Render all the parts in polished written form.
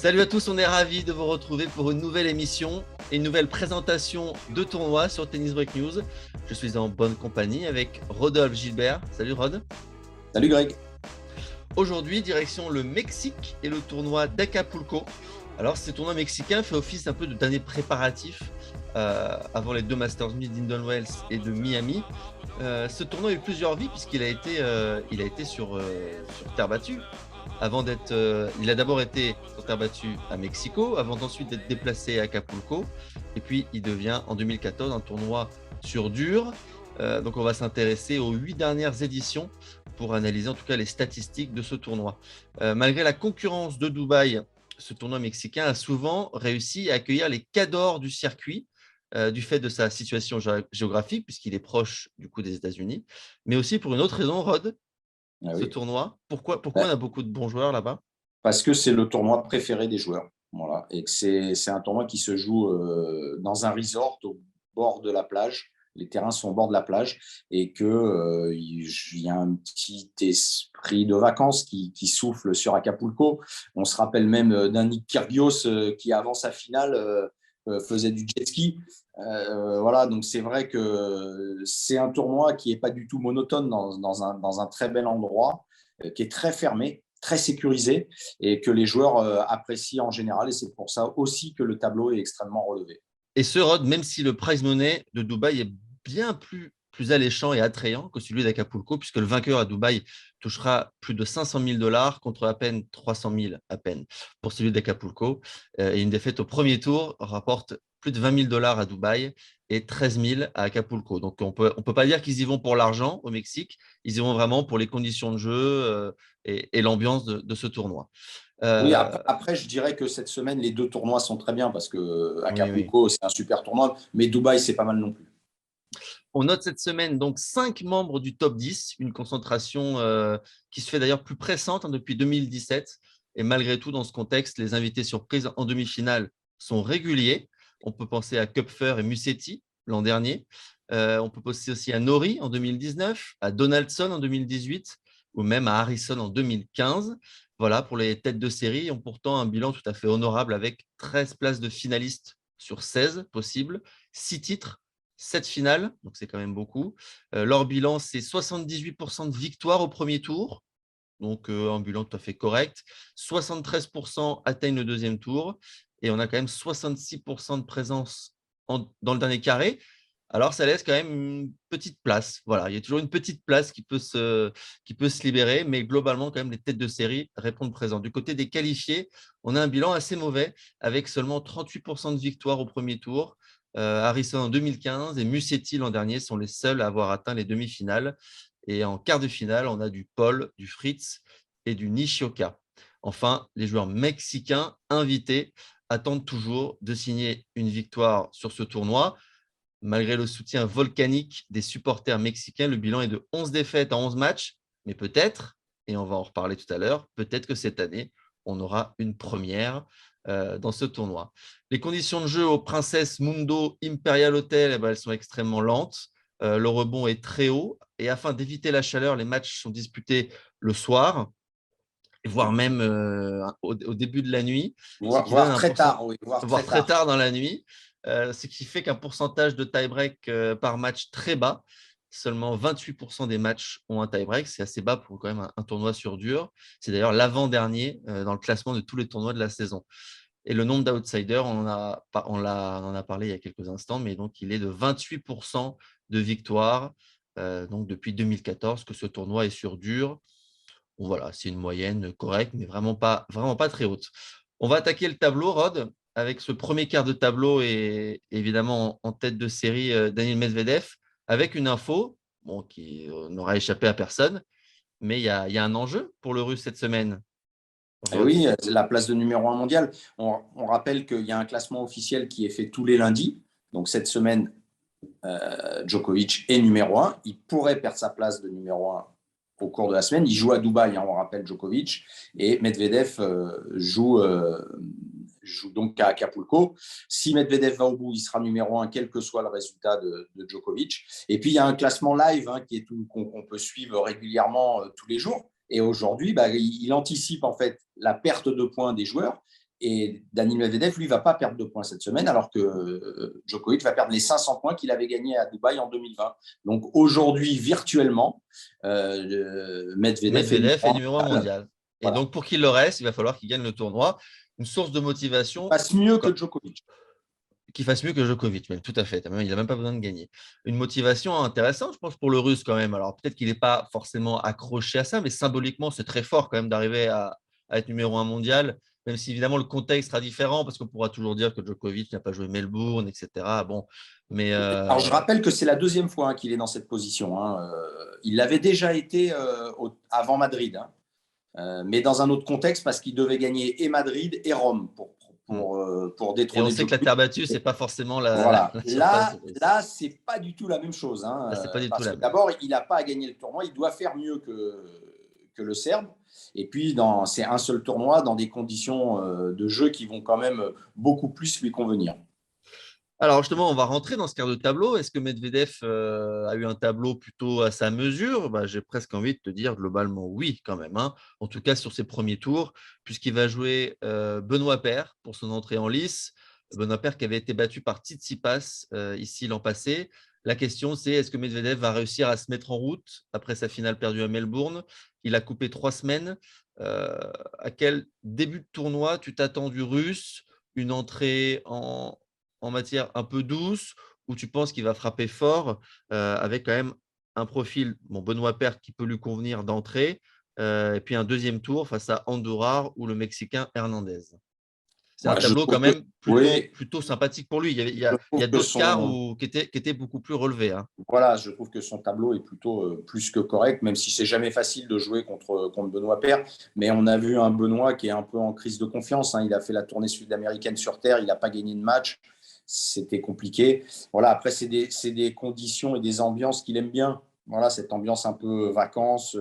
Salut à tous, on est ravis de vous retrouver pour une nouvelle émission et une nouvelle présentation de tournoi sur Tennis Break News. Je suis en bonne compagnie avec Rodolphe Gilbert. Salut Rod. Salut Greg. Aujourd'hui, direction le Mexique et le tournoi d'Acapulco. Alors, ce tournoi mexicain fait office un peu d'année préparatif avant les deux Masters d'Indian Wells et de Miami. Ce tournoi a eu plusieurs vies puisqu'il a été sur terre battue. Il a d'abord été sur terre battue à Mexico, avant d'ensuite d'être déplacé à Acapulco. Et puis, il devient en 2014 un tournoi sur dur. Donc, on va s'intéresser aux 8 dernières éditions pour analyser en tout cas les statistiques de ce tournoi. Malgré la concurrence de Dubaï, ce tournoi mexicain a souvent réussi à accueillir les cadors du circuit du fait de sa situation géographique, puisqu'il est proche du coup des États-Unis, mais aussi pour une autre raison, Rod, ce Oui. tournoi. Pourquoi on a beaucoup de bons joueurs là-bas? Parce que c'est le tournoi préféré des joueurs. Voilà. Et que c'est un tournoi qui se joue dans un resort au bord de la plage. Les terrains sont au bord de la plage et qu'il y a un petit esprit de vacances qui souffle sur Acapulco. On se rappelle même d'un Nick Kyrgios qui, avant sa finale, faisait du jet ski. Voilà, donc c'est vrai que c'est un tournoi qui n'est pas du tout monotone dans un très bel endroit, qui est très fermé, très sécurisé et que les joueurs apprécient en général. Et c'est pour ça aussi que le tableau est extrêmement relevé. Et ce, Rod, même si le prize money de Dubaï est bien plus alléchant et attrayant que celui d'Acapulco, puisque le vainqueur à Dubaï touchera plus de 500 000 $ contre à peine 300 000 à peine pour celui d'Acapulco. Et une défaite au premier tour rapporte plus de 20 000 $ à Dubaï et 13 000 à Acapulco. Donc, on peut pas dire qu'ils y vont pour l'argent au Mexique. Ils y vont vraiment pour les conditions de jeu et l'ambiance de ce tournoi. Oui, Euh, après, je dirais que cette semaine, les deux tournois sont très bien parce que oui. Acapulco, c'est un super tournoi, mais Dubaï, c'est pas mal non plus. On note cette semaine donc 5 membres du top 10, une concentration qui se fait d'ailleurs plus pressante depuis 2017. Et malgré tout, dans ce contexte, les invités surprises en demi-finale sont réguliers. On peut penser à Kupfer et Musetti l'an dernier. On peut penser aussi à Nori en 2019, à Donaldson en 2018 ou même à Harrison en 2015. Voilà, pour les têtes de série, ils ont pourtant un bilan tout à fait honorable avec 13 places de finalistes sur 16 possibles, 6 titres, 7 finales, donc c'est quand même beaucoup. Leur bilan, c'est 78% de victoire au premier tour, donc un bilan tout à fait correct. 73% atteignent le deuxième tour et on a quand même 66% de présence dans le dernier carré. Alors, ça laisse quand même une petite place. Voilà, il y a toujours une petite place qui peut se libérer, mais globalement, quand même, les têtes de série répondent présent. Du côté des qualifiés, on a un bilan assez mauvais avec seulement 38% de victoire au premier tour. Harrison en 2015 et Musetti l'an dernier sont les seuls à avoir atteint les demi-finales. Et en quart de finale, on a du Paul, du Fritz et du Nishioka. Enfin, les joueurs mexicains invités attendent toujours de signer une victoire sur ce tournoi. Malgré le soutien volcanique des supporters mexicains, le bilan est de 11 défaites en 11 matchs. Mais peut-être, et on va en reparler tout à l'heure, peut-être que cette année, on aura une première dans ce tournoi. Les conditions de jeu au Princess Mundo Imperial Hotel, elles sont extrêmement lentes. Le rebond est très haut. Et afin d'éviter la chaleur, les matchs sont disputés le soir, voire même au début de la nuit, ce qui donne Voire un très pourcentage, tard, oui, voire voire très très tard. tard dans la nuit, ce qui fait qu'un pourcentage de tie-break par match très bas. Seulement 28% des matchs ont un tie-break. C'est assez bas pour quand même un tournoi sur dur. C'est d'ailleurs l'avant-dernier dans le classement de tous les tournois de la saison. Et le nombre d'outsiders, on en a parlé il y a quelques instants, mais donc il est de 28% de victoires donc depuis 2014 que ce tournoi est sur dur. Bon, voilà, c'est une moyenne correcte, mais vraiment pas très haute. On va attaquer le tableau, Rod, avec ce premier quart de tableau et évidemment en tête de série Daniel Medvedev, avec une info bon, qui n'aura échappé à personne, mais il y a un enjeu pour le Russe cette semaine, Et Rod. oui, la place de numéro un mondial. On rappelle qu'il y a un classement officiel qui est fait tous les lundis. Donc cette semaine, Djokovic est numéro un. Il pourrait perdre sa place de numéro un au cours de la semaine. Il joue à Dubaï, on rappelle Djokovic. Et Medvedev joue donc à Acapulco. Si Medvedev va au bout, il sera numéro un, quel que soit le résultat de Djokovic. Et puis, il y a un classement live qu'on peut suivre régulièrement tous les jours. Et aujourd'hui, il anticipe en fait la perte de points des joueurs Et Daniil Medvedev, lui, ne va pas perdre de points cette semaine, alors que Djokovic va perdre les 500 points qu'il avait gagnés à Dubaï en 2020. Donc aujourd'hui, virtuellement, Medvedev est Medvedev est numéro un mondial. mondial. Et Voilà. donc, pour qu'il le reste, il va falloir qu'il gagne le tournoi. Une source de Il motivation, passe mieux que Djokovic. qu'il fasse mieux que Djokovic, même tout à fait. Il n'a même pas besoin de gagner. Une motivation intéressante, je pense, pour le Russe quand même. Alors peut-être qu'il n'est pas forcément accroché à ça, mais symboliquement, c'est très fort quand même d'arriver à être numéro un mondial, même si évidemment le contexte sera différent, parce qu'on pourra toujours dire que Djokovic n'a pas joué Melbourne, etc. Bon, mais Alors, je rappelle que c'est la deuxième fois qu'il est dans cette position. Il l'avait déjà été avant Madrid, mais dans un autre contexte parce qu'il devait gagner et Madrid et Rome hmm. pour Et on détrôner sait que la Djokovic. terre battue, c'est pas forcément Voilà. la surface Là, russe. là c'est pas du tout la même chose. Là, c'est pas du tout Parce la que même. d'abord, il n'a pas à gagner le tournoi. Il doit faire mieux que le Serbe. Et puis, c'est un seul tournoi dans des conditions de jeu qui vont quand même beaucoup plus lui convenir. Alors justement, on va rentrer dans ce quart de tableau. Est-ce que Medvedev a eu un tableau plutôt à sa mesure? J'ai presque envie de te dire globalement oui quand même, hein. En tout cas sur ses premiers tours, puisqu'il va jouer Benoît Paire pour son entrée en lice. Benoît Paire qui avait été battu par Tsitsipas ici l'an passé. La question c'est est-ce que Medvedev va réussir à se mettre en route après sa finale perdue à Melbourne? Il a coupé 3 semaines. À quel début de tournoi tu t'attends du Russe? Une entrée en matière un peu douce, où tu penses qu'il va frapper fort, avec quand même un profil, bon, Benoît Paire qui peut lui convenir d'entrée, et puis un deuxième tour face à Andorra ou le Mexicain Hernandez. C'est un Moi, je tableau quand trouve que, même oui, plutôt sympathique pour lui. je Il y trouve a que d'autres quarts son, qui étaient beaucoup plus relevés, hein. voilà, je trouve que son tableau est plutôt plus que correct, même si c'est jamais facile de jouer contre Benoît Paire. Mais on a vu un Benoît qui est un peu en crise de confiance. Il a fait la tournée sud-américaine sur terre, il n'a pas gagné de match. C'était compliqué. Voilà, après, c'est des conditions et des ambiances qu'il aime bien. Voilà, cette ambiance un peu vacances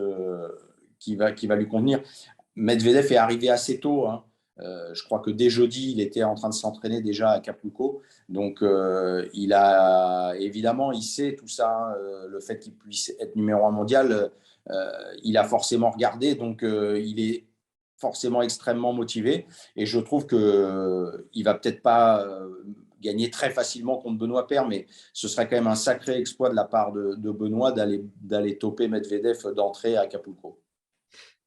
qui va lui convenir. Medvedev est arrivé assez tôt. Je crois que dès jeudi, il était en train de s'entraîner déjà à Acapulco. Donc, évidemment, il sait tout ça, le fait qu'il puisse être numéro un mondial, il a forcément regardé. Donc, il est forcément extrêmement motivé. Et je trouve qu'il ne va peut-être pas gagner très facilement contre Benoît Paire, mais ce serait quand même un sacré exploit de la part de Benoît d'aller toper Medvedev d'entrée à Acapulco.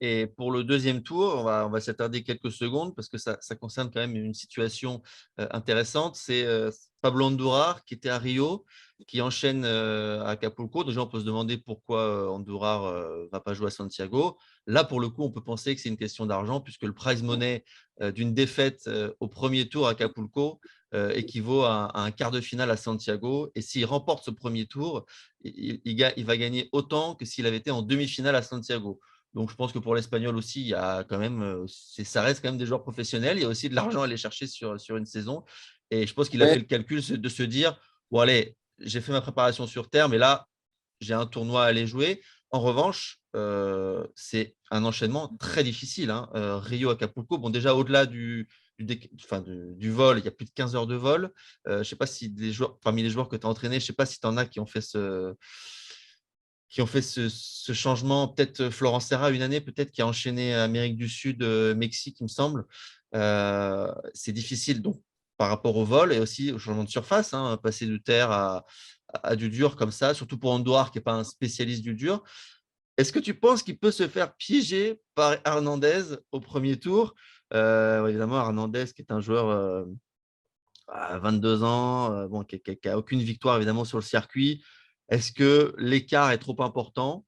Et pour le deuxième tour, on va s'attarder quelques secondes parce que ça concerne quand même une situation intéressante. C'est Pablo Andujar qui était à Rio, qui enchaîne à Acapulco. Déjà, on peut se demander pourquoi Andujar ne va pas jouer à Santiago. Là, pour le coup, on peut penser que c'est une question d'argent puisque le prize money d'une défaite au premier tour à Acapulco équivaut à un quart de finale à Santiago. Et s'il remporte ce premier tour, il va gagner autant que s'il avait été en demi-finale à Santiago. Donc, je pense que pour l'Espagnol aussi, il y a quand même, ça reste quand même des joueurs professionnels. Il y a aussi de l'argent à aller chercher sur une saison. Et je pense qu'il a Ouais. fait le calcul de se dire, bon, allez, j'ai fait ma préparation sur terre, mais là, j'ai un tournoi à aller jouer. En revanche, c'est un enchaînement très difficile, hein. Rio Acapulco, bon, déjà au-delà du vol, il y a plus de 15 heures de vol. Je ne sais pas si parmi les joueurs que tu as entraînés, je ne sais pas si tu en as qui ont fait ce changement. Peut-être Florence Serra, une année, peut-être qui a enchaîné Amérique du Sud, Mexique, il me semble. C'est difficile donc par rapport au vol et aussi au changement de surface, hein, passer de terre à du dur comme ça, surtout pour Andoire qui n'est pas un spécialiste du dur. Est-ce que tu penses qu'il peut se faire piéger par Hernandez au premier tour? Évidemment, Hernandez qui est un joueur à 22 ans, bon, qui n'a aucune victoire évidemment sur le circuit. Est-ce que l'écart est trop important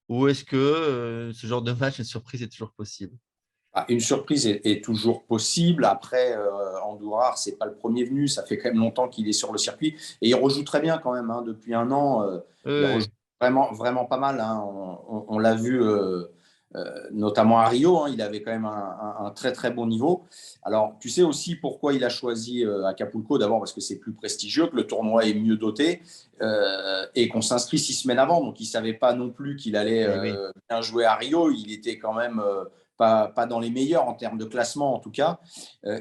ou est-ce que ce genre de match, une surprise est toujours possible? Une surprise est toujours possible. Après, Andujar, c'est pas le premier venu. Ça fait quand même longtemps qu'il est sur le circuit. Et il rejoue très bien quand même. Depuis un an, Oui, il rejoue oui. vraiment, vraiment pas mal. On l'a vu notamment à Rio. Il avait quand même un très, très bon niveau. Alors, tu sais aussi pourquoi il a choisi Acapulco. D'abord parce que c'est plus prestigieux, que le tournoi est mieux doté et qu'on s'inscrit 6 semaines avant. Donc, il ne savait pas non plus qu'il allait Eh oui. bien jouer à Rio. Il était quand même pas dans les meilleurs en termes de classement en tout cas.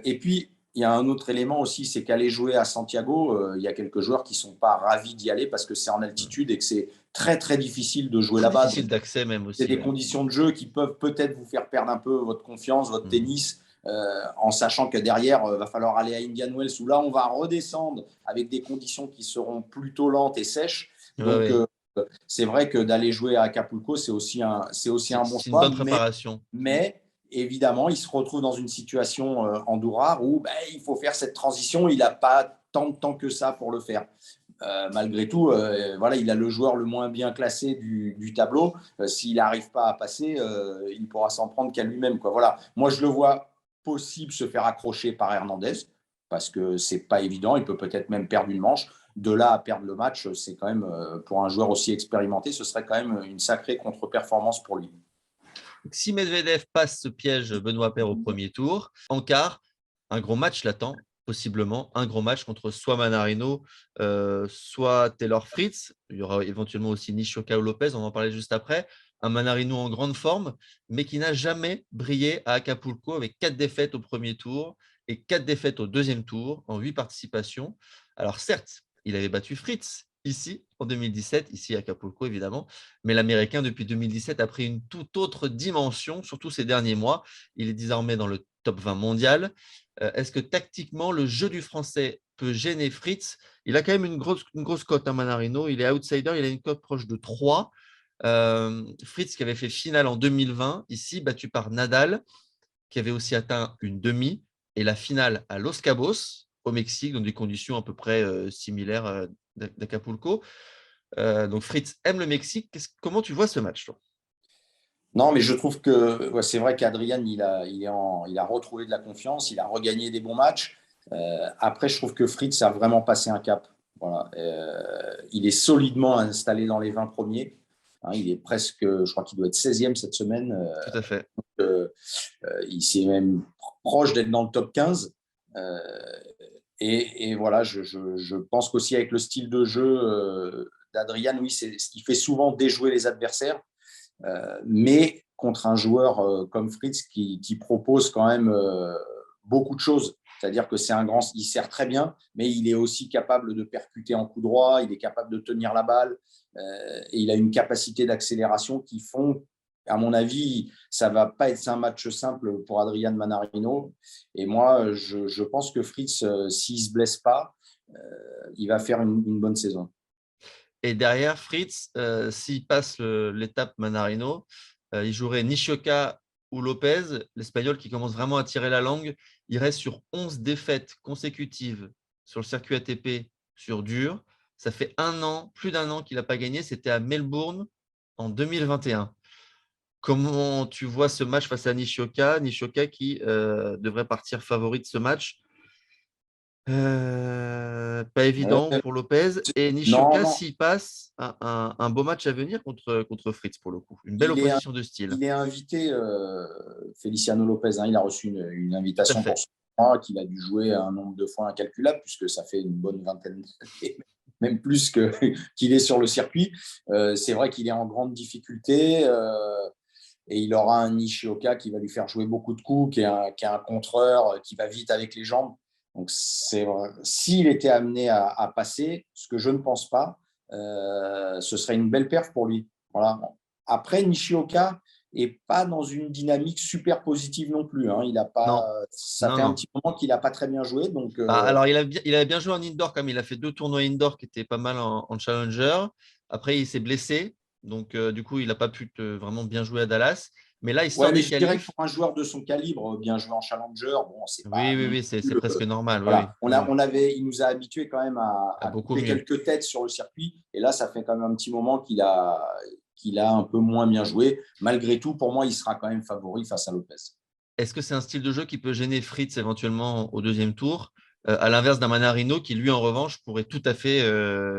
Et puis, il y a un autre élément aussi, c'est qu'aller jouer à Santiago, il y a quelques joueurs qui ne sont pas ravis d'y aller parce que c'est en altitude et que c'est très très difficile de jouer Très là-bas. difficile Donc, d'accès même c'est aussi. des Ouais. conditions de jeu qui peuvent peut-être vous faire perdre un peu votre confiance, votre tennis. en sachant que derrière, va falloir aller à Indian Wells, où là, on va redescendre avec des conditions qui seront plutôt lentes et sèches. Ouais, Donc, ouais. c'est vrai que d'aller jouer à Acapulco, c'est aussi un bon C'est une choix, bonne préparation. mais évidemment, il se retrouve dans une situation en Doura où il faut faire cette transition. Il n'a pas tant de temps que ça pour le faire. Malgré tout, voilà, il a le joueur le moins bien classé du tableau. S'il n'arrive pas à passer, il pourra s'en prendre qu'à lui-même, quoi. Voilà. Moi, je le vois possible se faire accrocher par Hernandez parce que c'est pas évident. Il peut peut-être même perdre une manche. De là à perdre le match, c'est quand même, pour un joueur aussi expérimenté, ce serait quand même une sacrée contre-performance pour lui. Si Medvedev passe ce piège Benoît Paire au premier tour, en quart, un gros match l'attend, possiblement un gros match contre soit Manarino, soit Taylor Fritz. Il y aura éventuellement aussi Nishioka ou Lopez, on va en parler juste après. Un Manarino en grande forme, mais qui n'a jamais brillé à Acapulco avec 4 défaites au premier tour et 4 défaites au deuxième tour en 8 participations. Alors certes, il avait battu Fritz ici en 2017, ici à Acapulco évidemment, mais l'Américain depuis 2017 a pris une toute autre dimension, surtout ces derniers mois. Il est désormais dans le top 20 mondial. Est-ce que tactiquement, le jeu du Français peut gêner Fritz? Il a quand même une grosse cote, hein, Manarino. Il est outsider, il a une cote proche de 3. Fritz qui avait fait finale en 2020, ici battu par Nadal, qui avait aussi atteint une demi, et la finale à Los Cabos, au Mexique, dans des conditions à peu près similaires d'Acapulco. Donc Fritz aime le Mexique. Comment tu vois ce match, toi? Non, mais je trouve que c'est vrai qu'Adrian, il a retrouvé de la confiance, il a regagné des bons matchs. Après, je trouve que Fritz a vraiment passé un cap. Voilà. Il est solidement installé dans les 20 premiers. Hein, il est presque, je crois qu'il doit être 16e cette semaine. Tout à fait. Euh, il s'est même proche d'être dans le top 15. Euh, et voilà, je pense qu'aussi avec le style de jeu d'Adrian, oui, il fait souvent déjouer les adversaires. Mais contre un joueur comme Fritz qui propose quand même beaucoup de choses. C'est-à-dire que c'est un grand, il sert très bien, mais il est aussi capable de percuter en coup droit, il est capable de tenir la balle, et il a une capacité d'accélération qui font, à mon avis, ça va pas être un match simple pour Adrian Manarino. Et moi, je pense que Fritz, s'il se blesse pas, il va faire une bonne saison. Et derrière, Fritz, s'il passe l'étape Manarino, il jouerait Nishioka ou Lopez, l'Espagnol qui commence vraiment à tirer la langue. Il reste sur 11 défaites consécutives sur le circuit ATP sur dur. Ça fait plus d'un an qu'il n'a pas gagné. C'était à Melbourne en 2021. Comment tu vois ce match face à Nishioka? Nishioka qui devrait partir favori de ce match. Pas évident pour Lopez. Et Non, Nishioka, non, s'il passe, un beau match à venir contre Fritz, pour le coup. Une belle il est, opposition de style. il est invité, Feliciano Lopez, hein, il a reçu une Tout à invitation pour fait. ce tournoi qu'il a dû jouer un nombre de fois incalculable, puisque ça fait une bonne vingtaine d'années, même plus qu'il est sur le circuit. C'est vrai qu'il est en grande difficulté et il aura un Nishioka qui va lui faire jouer beaucoup de coups, qui est un contreur, qui va vite avec les jambes. Donc, s'il était amené à passer, ce que je ne pense pas, ce serait une belle perf pour lui. Voilà. Après, Nishioka n'est pas dans une dynamique super positive non plus. Hein. Il a pas, Non, ça non, fait un non. petit moment qu'il n'a pas très bien joué. Donc, Alors, il avait bien joué en indoor, comme il a fait 2 tournois indoor qui étaient pas mal en challenger. Après, il s'est blessé. Donc, du coup, il n'a pas pu vraiment bien jouer à Dallas. Mais là, il ouais, sort mais des je dirais que qualifs. pour un joueur de son calibre, bien joué en challenger, bon, c'est pas Oui, oui, non oui, c'est plus. presque normal. Oui, Voilà, oui. il nous a habitués quand même Ah, à beaucoup couper mieux. quelques têtes sur le circuit. Et là, ça fait quand même un petit moment qu'il a un peu moins bien joué. Malgré tout, pour moi, il sera quand même favori face à Lopez. Est-ce que c'est un style de jeu qui peut gêner Fritz éventuellement au deuxième tour, à l'inverse d'un Manarino qui, lui, en revanche, pourrait tout à fait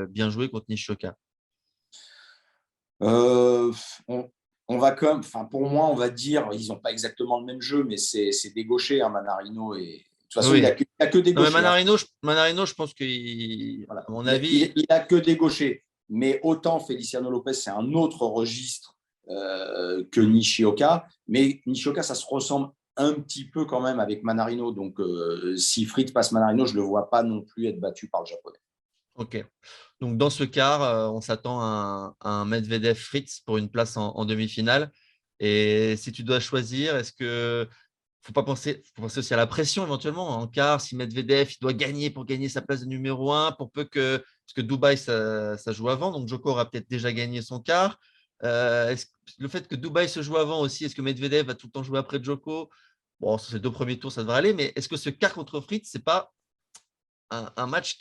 bien jouer contre Nishioka? Euh, on, on va comme, enfin, pour moi, on va dire, ils n'ont pas exactement le même jeu, mais c'est des gauchers, hein, Manarino. Et de toute façon, Oui. il a que des Non, mais gauchers. Hein. Manarino, je pense qu'à Voilà. mon avis, Il a que des gauchers. Mais autant Feliciano Lopez, c'est un autre registre que Nishioka. Mais Nishioka, ça se ressemble un petit peu quand même avec Manarino. Donc, si Fritz passe Manarino, je ne le vois pas non plus être battu par le japonais. ok. Donc, dans ce quart, on s'attend à un Medvedev-Fritz pour une place en demi-finale. Et si tu dois choisir, est-ce que faut penser aussi à la pression éventuellement. En quart, si Medvedev il doit gagner pour gagner sa place de numéro un, pour peu que parce que Dubaï ça joue avant, donc Djoko aura peut-être déjà gagné son quart. Le fait que Dubaï se joue avant aussi, est-ce que Medvedev va tout le temps jouer après Djoko? Bon, sur ces 2 premiers tours, ça devrait aller, mais est-ce que ce quart contre Fritz, c'est pas un match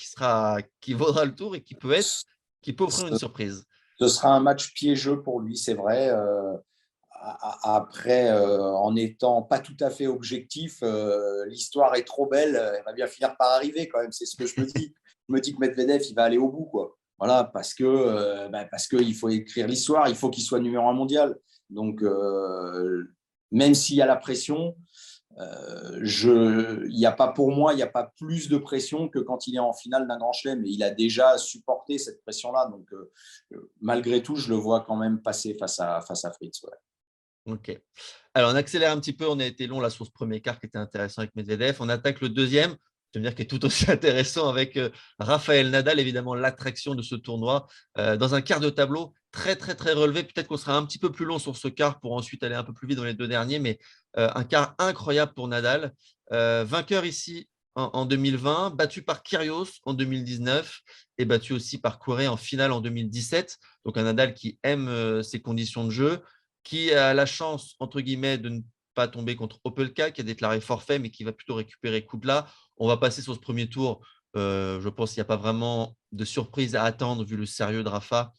qui vaudra le tour et qui peut offrir une surprise? Ce sera un match piégeux pour lui, c'est vrai. Après, en étant pas tout à fait objectif, l'histoire est trop belle, elle va bien finir par arriver quand même. C'est ce que je me dis. Je me dis que Medvedev, il va aller au bout, quoi. Voilà, parce qu'il faut écrire l'histoire, il faut qu'il soit numéro un mondial. Donc, même s'il y a la pression, il y a pas pour moi, il n'y a pas plus de pression que quand il est en finale d'un grand chelem. Et il a déjà supporté cette pression-là. Donc, malgré tout, je le vois quand même passer face à Fritz. Ouais. OK. Alors, on accélère un petit peu. On a été long là sur ce premier quart qui était intéressant avec Medvedev. On attaque le deuxième, je veux dire qui est tout aussi intéressant avec Raphaël Nadal, évidemment l'attraction de ce tournoi. Dans un quart de tableau très, très, très relevé. Peut-être qu'on sera un petit peu plus long sur ce quart pour ensuite aller un peu plus vite dans les 2 derniers, mais un quart incroyable pour Nadal. Vainqueur ici en 2020, battu par Kyrgios en 2019 et battu aussi par Courret en finale en 2017. Donc un Nadal qui aime ses conditions de jeu, qui a la chance, entre guillemets, de ne pas tomber contre Opelka, qui a déclaré forfait, mais qui va plutôt récupérer Kudla. On va passer sur ce premier tour. Je pense qu'il n'y a pas vraiment de surprise à attendre vu le sérieux de Rafa.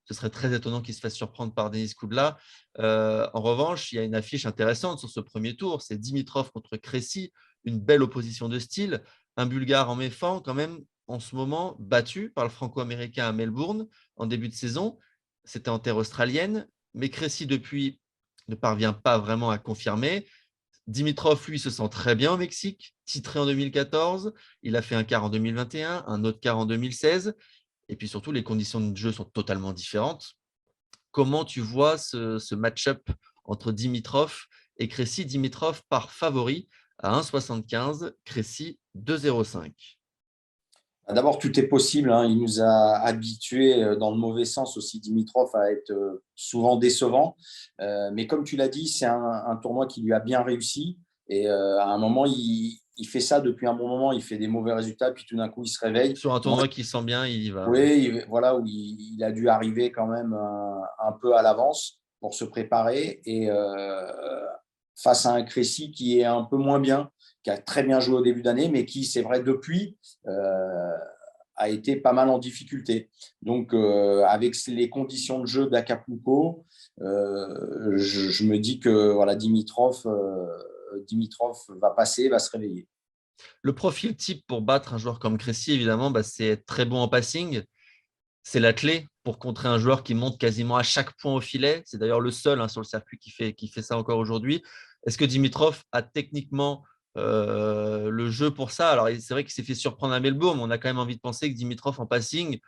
Ce serait très étonnant qu'il se fasse surprendre par Denis Kudla. En revanche, il y a une affiche intéressante sur ce premier tour. C'est Dimitrov contre Crécy, une belle opposition de style. Un Bulgare en méfant, quand même, en ce moment, battu par le Franco-Américain à Melbourne en début de saison. C'était en terre australienne mais Crécy, depuis, ne parvient pas vraiment à confirmer. Dimitrov, lui, se sent très bien au Mexique, titré en 2014. Il a fait un quart en 2021, un autre quart en 2016. Et puis surtout, les conditions de jeu sont totalement différentes. Comment tu vois ce match-up entre Dimitrov et Crécy? Dimitrov part favori à 1,75, Crécy 2,05. D'abord, tout est possible, hein. Il nous a habitués dans le mauvais sens aussi, Dimitrov, à être souvent décevant. Mais comme tu l'as dit, c'est un tournoi qui lui a bien réussi. Et à un moment, il fait ça depuis un bon moment. Il fait des mauvais résultats, puis tout d'un coup, il se réveille. Sur un Moi, tournoi qui sent bien, il y va. Ouais. oui, voilà, où il a dû arriver quand même un peu à l'avance pour se préparer. Et face à un Crécy qui est un peu moins bien, qui a très bien joué au début d'année, mais qui, c'est vrai, depuis, a été pas mal en difficulté. Donc, avec les conditions de jeu d'Acapulco, je me dis que voilà, Dimitrov va passer, va se réveiller. Le profil type pour battre un joueur comme Crécy, évidemment, c'est être très bon en passing. C'est la clé pour contrer un joueur qui monte quasiment à chaque point au filet. C'est d'ailleurs le seul sur le circuit qui fait ça encore aujourd'hui. Est-ce que Dimitrov a techniquement le jeu pour ça? Alors, c'est vrai qu'il s'est fait surprendre à Melbourne, mais on a quand même envie de penser que Dimitrov en passing,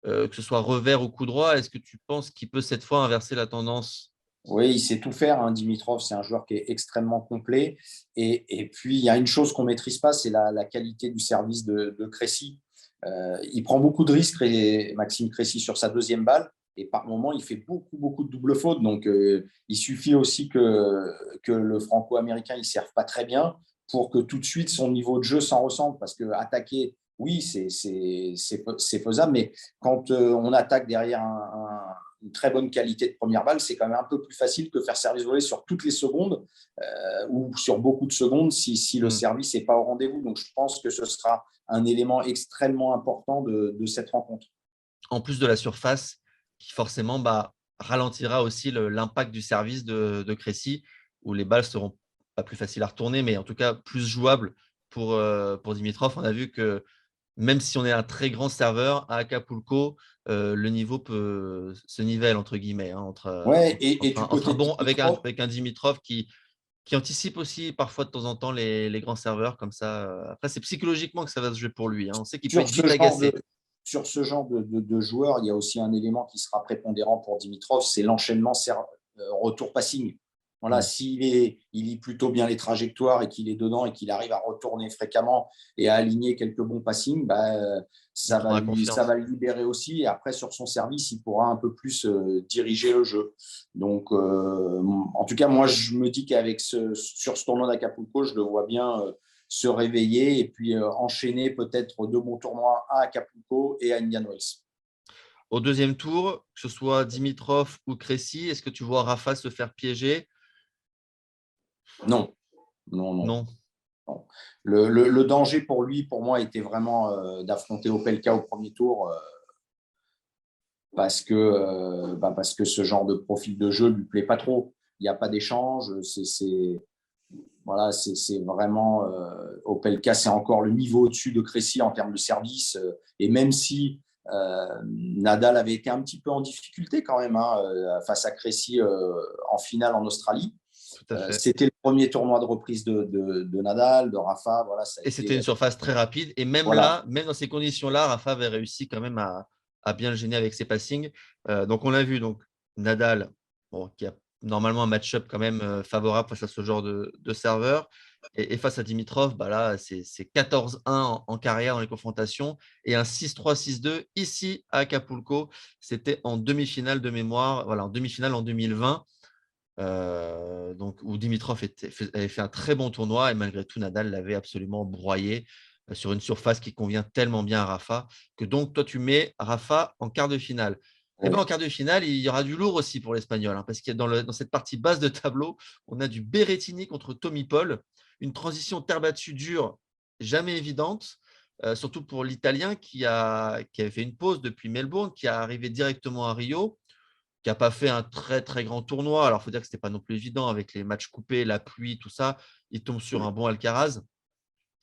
que ce soit revers ou coup droit, est-ce que tu penses qu'il peut cette fois inverser la tendance? Oui, il sait tout faire, hein. Dimitrov, c'est un joueur qui est extrêmement complet. Et puis, il y a une chose qu'on ne maîtrise pas, c'est la qualité du service de Crécy. Il prend beaucoup de risques, Maxime Crécy, sur sa deuxième balle. Et par moment, il fait beaucoup, beaucoup de doubles fautes. Donc, il suffit aussi que le franco-américain ne serve pas très bien pour que tout de suite son niveau de jeu s'en ressente. Parce que attaquer, oui, c'est faisable. Mais quand on attaque derrière une très bonne qualité de première balle, c'est quand même un peu plus facile que faire service volé sur toutes les secondes ou sur beaucoup de secondes si le service n'est pas au rendez-vous. Donc, je pense que ce sera un élément extrêmement important de cette rencontre. En plus de la surface, qui forcément ralentira aussi l'impact du service de Crécy, où les balles seront pas plus faciles à retourner, mais en tout cas plus jouables pour Dimitrov. On a vu que même si on est un très grand serveur, à Acapulco, le niveau se nivelle, entre guillemets, hein, Ouais, et du entre côté un de bon, Dimitrov, avec un Dimitrov qui anticipe aussi parfois de temps en temps les grands serveurs comme ça. Après, c'est psychologiquement que ça va se jouer pour lui, hein. On sait qu'il peut sur être ce vite genre de, agacé. sur ce genre de joueur, il y a aussi un élément qui sera prépondérant pour Dimitrov, c'est l'enchaînement retour passing. Voilà, Mm. il lit plutôt bien les trajectoires et qu'il est dedans et qu'il arrive à retourner fréquemment et à aligner quelques bons passings, Il prendra ça confiance. va le libérer aussi. Et après, sur son service, il pourra un peu plus diriger le jeu. Donc, en tout cas, moi, je me dis sur ce tournoi d'Acapulco, je le vois bien se réveiller et puis enchaîner peut-être 2 bons tournois, un à Acapulco et à Indian Wells. Au deuxième tour, que ce soit Dimitrov ou Crécy, est-ce que tu vois Rafa se faire piéger? Non, non, non. Non. Non. Le danger pour lui, pour moi, était vraiment d'affronter Opelka au premier tour parce que ce genre de profil de jeu lui plaît pas trop. Il n'y a pas d'échange. Voilà, c'est vraiment Opelka, c'est encore le niveau au-dessus de Crécy en termes de service. Et même si Nadal avait été un petit peu en difficulté quand même face à Crécy en finale en Australie, Tout à fait. c'était le premier tournoi de reprise de Nadal, de Rafa. Voilà, ça a Et c'était été une surface très rapide. Et même voilà. là, même dans ces conditions-là, Rafa avait réussi quand même à bien le gêner avec ses passings. Donc, on l'a vu. Donc, Nadal, bon, qui a normalement un match-up quand même favorable face à ce genre de serveur. Et face à Dimitrov, là, c'est 14-1 en carrière dans les confrontations et un 6-3, 6-2 ici à Acapulco. C'était en demi-finale de mémoire. Voilà, en demi-finale en 2020. Donc, où Dimitrov avait fait un très bon tournoi et malgré tout, Nadal l'avait absolument broyé sur une surface qui convient tellement bien à Rafa que donc toi, tu mets Rafa en quart de finale. Et bien, Oui. en quart de finale, il y aura du lourd aussi pour l'Espagnol parce qu'il y a dans cette partie basse de tableau, on a du Berrettini contre Tommy Paul, une transition terre battue dure, jamais évidente, surtout pour l'Italien qui avait fait une pause depuis Melbourne, qui est arrivé directement à Rio, qui n'a pas fait un très, très grand tournoi. Alors, il faut dire que ce n'était pas non plus évident avec les matchs coupés, la pluie, tout ça. Il tombe sur un bon Alcaraz.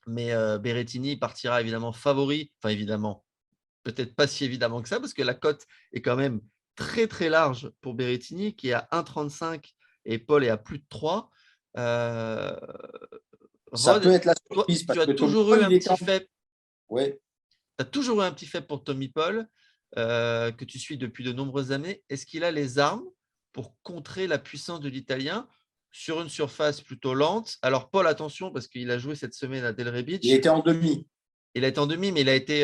Mais Berrettini partira évidemment favori. Enfin, évidemment, peut-être pas si évidemment que ça, parce que la cote est quand même très, très large pour Berrettini, qui est à 1,35 et Paul est à plus de 3. Euh, Ça Rod, peut être la toi, surprise parce que Tommy Paul, il était en... Ouais. tu as toujours eu un petit faible pour Tommy Paul, que tu suis depuis de nombreuses années. Est-ce qu'il a les armes pour contrer la puissance de l'Italien sur une surface plutôt lente? Alors, Paul, attention, parce qu'il a joué cette semaine à Delray Il Beach. était en demi. Il a été en demi, mais il a été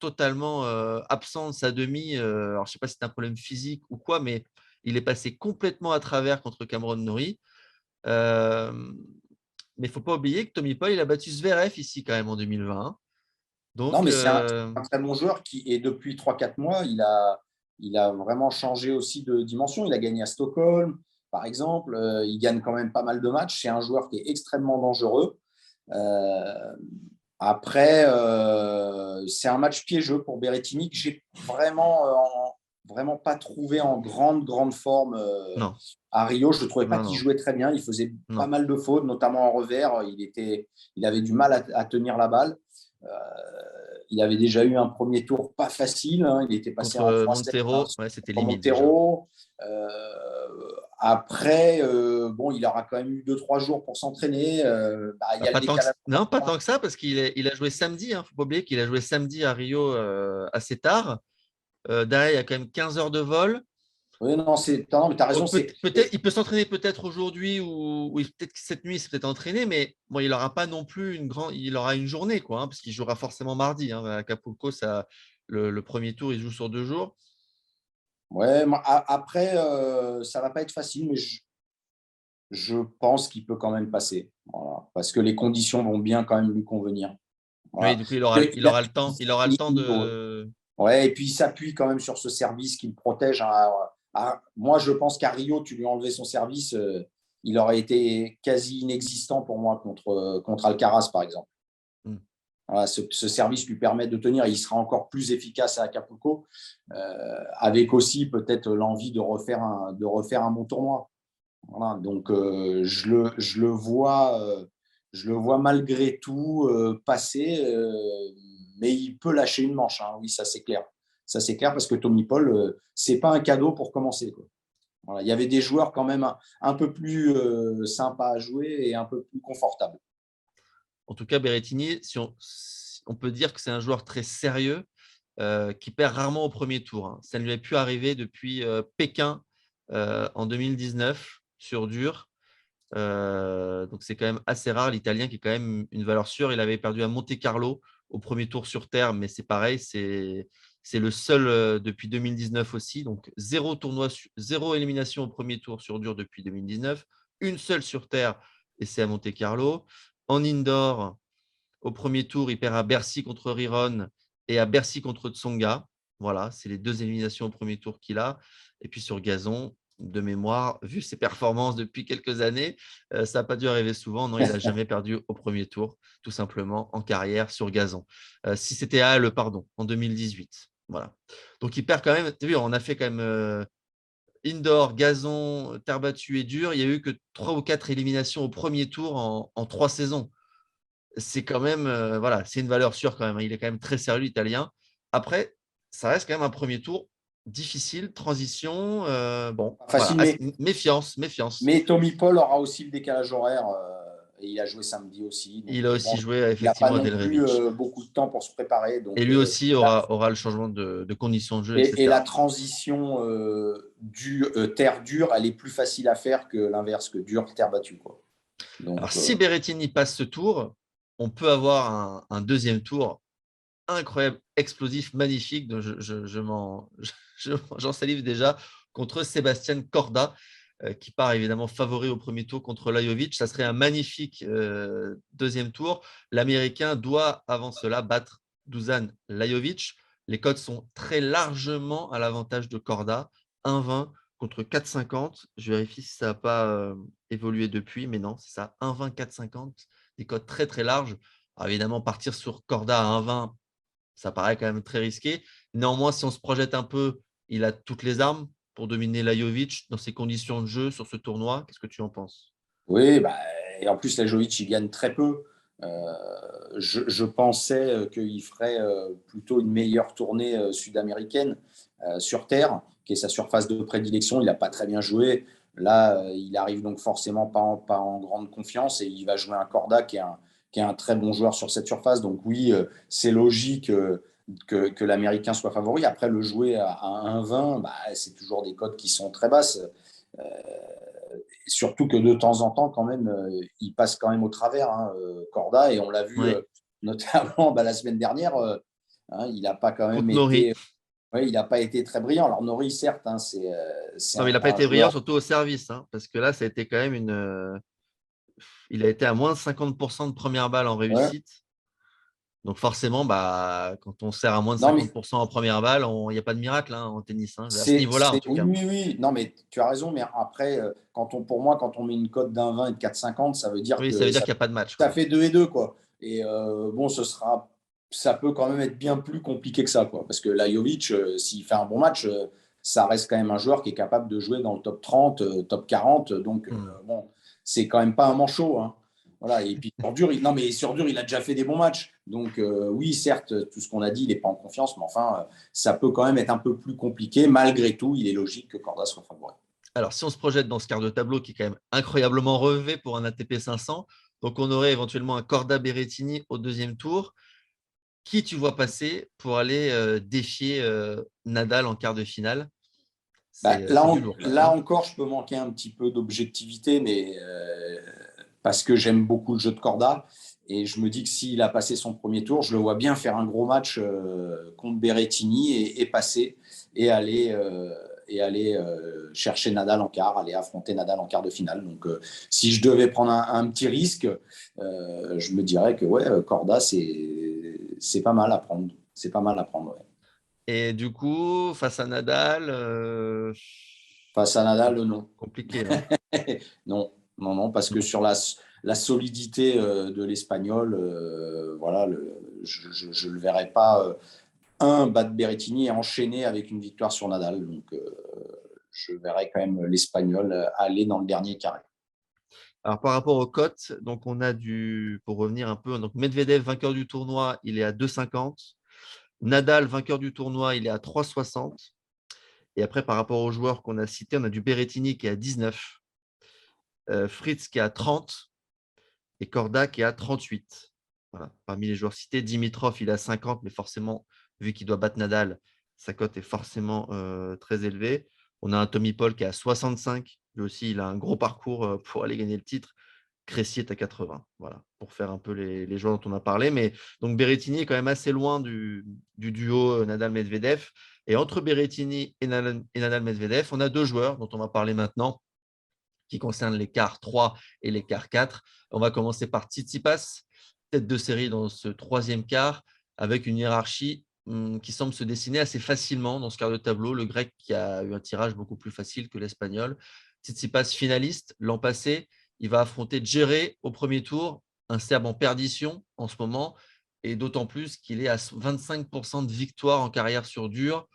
totalement absent de sa demi. Alors, je ne sais pas si c'est un problème physique ou quoi, mais il est passé complètement à travers contre Cameron Norrie. Euh, mais il ne faut pas oublier que Tommy Paul, il a battu Zverev ici quand même en 2020. Non, Donc, mais c'est un très bon joueur et depuis 3 4 mois, il a vraiment changé aussi de dimension. Il a gagné à Stockholm, par exemple. Il gagne quand même pas mal de matchs. C'est un joueur qui est extrêmement dangereux. Euh, Après, c'est un match piégeux pour Berrettini que j'ai vraiment pas trouvé en grande forme non, à Rio. Je ne trouvais pas non, qu'il non, jouait très bien. Il faisait pas non. mal de fautes, notamment en revers. Il avait du mal à tenir la balle. Euh, il avait déjà eu un premier tour pas facile. Il était passé en Contre 3-7 Montero, ouais, c'était contre limite déjà. Montero. Après, bon, il aura quand même eu 2 3 jours pour s'entraîner. Il y a le Pas tant que, décalage. non, pas tant que ça, parce qu'il a joué samedi. Il ne faut pas oublier qu'il a joué samedi à Rio assez tard. Derrière, il y a quand même 15 heures de vol. Oui, non, non, mais tu as raison. Peut-être, il peut s'entraîner peut-être aujourd'hui ou peut-être que cette nuit, il s'est peut-être entraîné, mais bon, il n'aura pas non plus il aura une journée, quoi, parce qu'il jouera forcément mardi. À Acapulco, le premier tour, il joue sur 2 jours. Ouais, après, ça va pas être facile, mais je pense qu'il peut quand même passer. Voilà, parce que les conditions vont bien quand même lui convenir. Oui, Voilà. du coup, il aura le temps de. Ouais, et puis il s'appuie quand même sur ce service qui le protège. Moi, je pense qu'à Rio, tu lui as enlevé son service, il aurait été quasi inexistant pour moi contre Alcaraz, par exemple. Hmm. Voilà, ce service lui permet de tenir. Il sera encore plus efficace à Acapulco, avec aussi peut-être l'envie de refaire un bon tournoi. Voilà, donc je le vois malgré tout passer, mais il peut lâcher une manche. Oui, ça c'est clair. Ça c'est clair parce que Tommy Paul, c'est pas un cadeau pour commencer, quoi. Voilà, il y avait des joueurs quand même un peu plus sympas à jouer et un peu plus confortables. En tout cas, Berrettini, si on peut dire que c'est un joueur très sérieux qui perd rarement au premier tour. Ça ne lui a pu arriver depuis Pékin en 2019. sur dur. Donc, c'est quand même assez rare. L'Italien qui est quand même une valeur sûre. Il avait perdu à Monte-Carlo au premier tour sur terre, mais c'est pareil, c'est le seul depuis 2019 aussi. Donc, zéro élimination au premier tour sur dur depuis 2019. Une seule sur terre, et c'est à Monte-Carlo. En indoor, au premier tour, il perd à Bercy contre Riron et à Bercy contre Tsonga. Voilà, c'est les 2 éliminations au premier tour qu'il a. Et puis sur gazon, de mémoire, vu ses performances depuis quelques années, ça n'a pas dû arriver souvent. Non, il n'a jamais perdu au premier tour, tout simplement, en carrière sur gazon. Si c'était à Halle, pardon, en 2018. Voilà. Donc il perd quand même. Tu as vu, on a fait quand même indoor, gazon, terre battue et dur. Il n'y a eu que 3 ou 4 éliminations au premier tour en 3 saisons. C'est quand même, voilà, c'est une valeur sûre quand même, hein. Il est quand même très sérieux, l'Italien. Après, ça reste quand même un premier tour difficile, transition, bon, voilà, Facile, méfiance, méfiance. mais Tommy Paul aura aussi le décalage horaire. Et il a joué samedi aussi. Donc, Il a je aussi pense joué qu'il n'a pas effectivement à non plus Delrevic. beaucoup de temps pour se préparer. Et Donc, lui aussi aura le changement de conditions de jeu, et la etc. transition terre dure, elle est plus facile à faire que l'inverse, que dur, terre battue, quoi. Alors, Donc, si Berrettini passe ce tour, on peut avoir un deuxième tour incroyable, explosif, magnifique. Donc j'en salive déjà contre Sébastien Corda, qui part évidemment favori au premier tour contre Lajovic. Ça serait un magnifique deuxième tour. L'Américain doit avant cela battre Dusan Lajovic. Les codes sont très largement à l'avantage de Corda, 1,20 contre 4,50. Je vérifie si ça n'a pas évolué depuis, mais non, c'est ça, 1,20, 4,50. Des codes très très larges. Alors évidemment, partir sur Corda à 1,20, ça paraît quand même très risqué. Néanmoins, si on se projette un peu, il a toutes les armes pour dominer Lajovic dans ses conditions de jeu sur ce tournoi. Qu'est-ce que tu en penses? oui, bah, et en plus, Lajovic, il gagne très peu. Euh, je pensais qu'il ferait plutôt une meilleure tournée sud-américaine sur terre, qui est sa surface de prédilection. Il n'a pas très bien joué. Là, il arrive donc forcément pas en grande confiance et il va jouer un Corda qui est un très bon joueur sur cette surface. Donc oui, c'est logique que l'Américain soit favori. Après, le jouer à 1,20, bah, c'est toujours des cotes qui sont très basses. Euh, Surtout que de temps en temps, quand même, il passe quand même au travers, hein, Corda, et on l'a vu Oui, notamment la semaine dernière, hein, il n'a pas quand même contre Nori. été, ouais, il n'a pas été très brillant. Alors Nori, certes, hein, c'est Non, mais il n'a pas un été brillant, joueur. surtout au service, hein, parce que là, ça a été quand même une. Il a été à moins de 50% de première balle en Ouais. réussite. Donc forcément, bah, quand on sert à moins de Non, mais 50% en première balle, il n'y a pas de miracle hein, en tennis, hein, à ce niveau-là en tout oui, cas. oui, oui. Non, mais tu as raison. Mais après, pour moi, quand on met une cote d'1,20 et de 4,50, ça veut dire Oui, ça que veut dire qu'il n'y a pas de match, ça quoi. fait 2 et 2, quoi. Et bon, ça peut quand même être bien plus compliqué que ça, quoi. Parce que Lajovic, s'il fait un bon match, ça reste quand même un joueur qui est capable de jouer dans le top 30, top 40. Donc, Hmm. bon, c'est quand même pas un manchot, hein. Voilà. Et puis, sur dur, non, mais sur dur, il a déjà fait des bons matchs. Donc, oui, certes, tout ce qu'on a dit, il n'est pas en confiance, mais enfin, ça peut quand même être un peu plus compliqué. Malgré tout, il est logique que Corda soit favori. Alors, si on se projette dans ce quart de tableau qui est quand même incroyablement relevé pour un ATP 500, donc on aurait éventuellement un Corda Berrettini au deuxième tour. Qui tu vois passer pour aller défier Nadal en quart de finale? Bah, C'est du lourd quand même, là hein. encore, je peux manquer un petit peu d'objectivité, mais parce que j'aime beaucoup le jeu de Corda. Et je me dis que s'il a passé son premier tour, je le vois bien faire un gros match contre Berrettini et passer et aller chercher Nadal en quart, aller affronter Nadal en quart de finale. Donc, si je devais prendre un petit risque, je me dirais que ouais, Corda, c'est pas mal à prendre. C'est pas mal à prendre. Ouais. Et du coup, face à Nadal, Face à Nadal, non. compliqué, hein. Non, non, non, parce que sur la solidité de l'Espagnol, voilà, je ne le verrai pas, battre Berrettini et enchaîner avec une victoire sur Nadal. Donc, je verrai quand même l'Espagnol aller dans le dernier carré. Alors, par rapport aux cotes, donc on a pour revenir un peu, donc Medvedev, vainqueur du tournoi, il est à 2,50. Nadal, vainqueur du tournoi, il est à 3,60. Et après, par rapport aux joueurs qu'on a cités, on a du Berrettini qui est à 19, Fritz qui est à 30 et Korda qui est à 38. Voilà. Parmi les joueurs cités, Dimitrov, il est à 50, mais forcément, vu qu'il doit battre Nadal, sa cote est forcément très élevée. On a un Tommy Paul qui est à 65, Lui aussi, il a un gros parcours pour aller gagner le titre. Crécy est à 80. Voilà, pour faire un peu les joueurs dont on a parlé. Mais donc Berrettini est quand même assez loin du duo Nadal-Medvedev. Et entre Berrettini et Nadal-Medvedev, on a deux joueurs dont on va parler maintenant qui concernent les quarts 3 et les quarts 4. On va commencer par Tsitsipas, tête de série dans ce troisième quart, avec une hiérarchie qui semble se dessiner assez facilement dans ce quart de tableau. Le grec qui a eu un tirage beaucoup plus facile que l'espagnol. Tsitsipas finaliste l'an passé, il va affronter Djere au premier tour, un Serbe en perdition en ce moment, et d'autant plus qu'il est à 25% de victoire en carrière sur dur.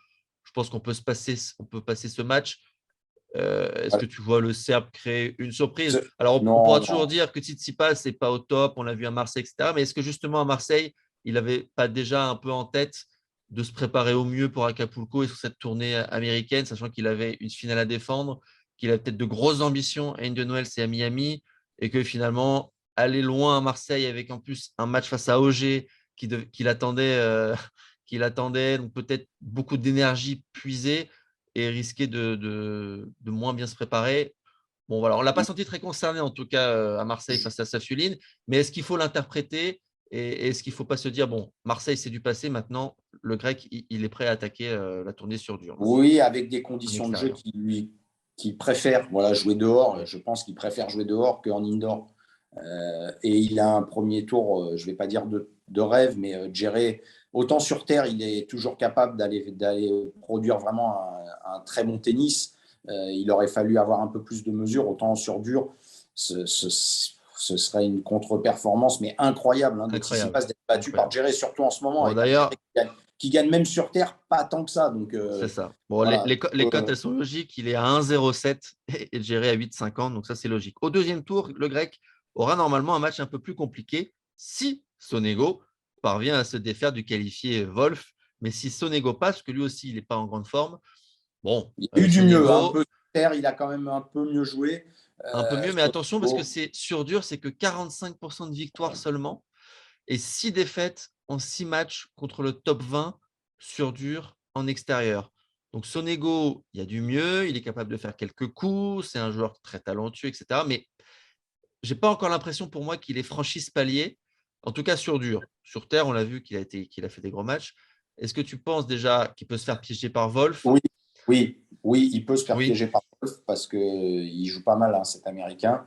Je pense qu'on peut passer ce match. Est-ce que tu vois le Serbe créer une surprise? Alors, on pourra Non, toujours non. dire que Tsitsipas n'est pas au top, on l'a vu à Marseille, etc. Mais est-ce que justement à Marseille, il n'avait pas déjà un peu en tête de se préparer au mieux pour Acapulco et sur cette tournée américaine, sachant qu'il avait une finale à défendre, qu'il avait peut-être de grosses ambitions à Indian Wells et à Miami, et que finalement, aller loin à Marseille avec en plus un match face à Auger qu'il attendait, qu'il attendait, donc peut-être beaucoup d'énergie puisée et risquer de moins bien se préparer. Bon, voilà, on ne l'a pas senti très concerné, en tout cas, à Marseille face à Safiuline. Mais est-ce qu'il faut l'interpréter et est-ce qu'il ne faut pas se dire, bon, Marseille, c'est du passé, maintenant, le grec, il est prêt à attaquer la tournée sur dur maintenant, Oui, avec des en conditions de jeu extérieur. qui préfère voilà, jouer dehors. Je pense qu'il préfère jouer dehors qu'en indoor. Et il a un premier tour, je ne vais pas dire de rêve, mais Djere, autant sur terre, il est toujours capable d'aller produire vraiment un très bon tennis. Il aurait fallu avoir un peu plus de mesures, autant sur dur, ce serait une contre-performance, mais incroyable hein, de Incroyable, Tsitsipas d'être battu par incroyable. Djere, surtout en ce moment, Bon, avec un Djere d'ailleurs, qui gagne même sur terre, pas tant que ça. Donc, c'est ça. Bon, voilà. les cotes, elles sont logiques. Il est à 1,07 et géré à 8,50. Donc, ça, c'est logique. Au deuxième tour, le grec aura normalement un match un peu plus compliqué si Sonego parvient à se défaire du qualifié Wolf. Mais si Sonego passe, parce que lui aussi, il n'est pas en grande forme, bon, Il y a eu du mieux, hein, un peu Sonego, sur terre, il a quand même un peu mieux joué. un peu mieux. Mais attention, parce que Sonego, c'est sur dur, c'est que 45% de victoire seulement et 6 défaites en 6 matchs contre le top 20 sur dur en extérieur. Donc Sonego, il y a du mieux, il est capable de faire quelques coups, c'est un joueur très talentueux, etc. Mais je n'ai pas encore l'impression pour moi qu'il ait franchi ce palier, en tout cas sur dur. Sur terre, on l'a vu qu'il a fait des gros matchs. Est-ce que tu penses déjà qu'il peut se faire piéger par Wolf? oui, oui, il peut se faire Oui, piéger par Wolf parce qu'il joue pas mal, hein, cet Américain,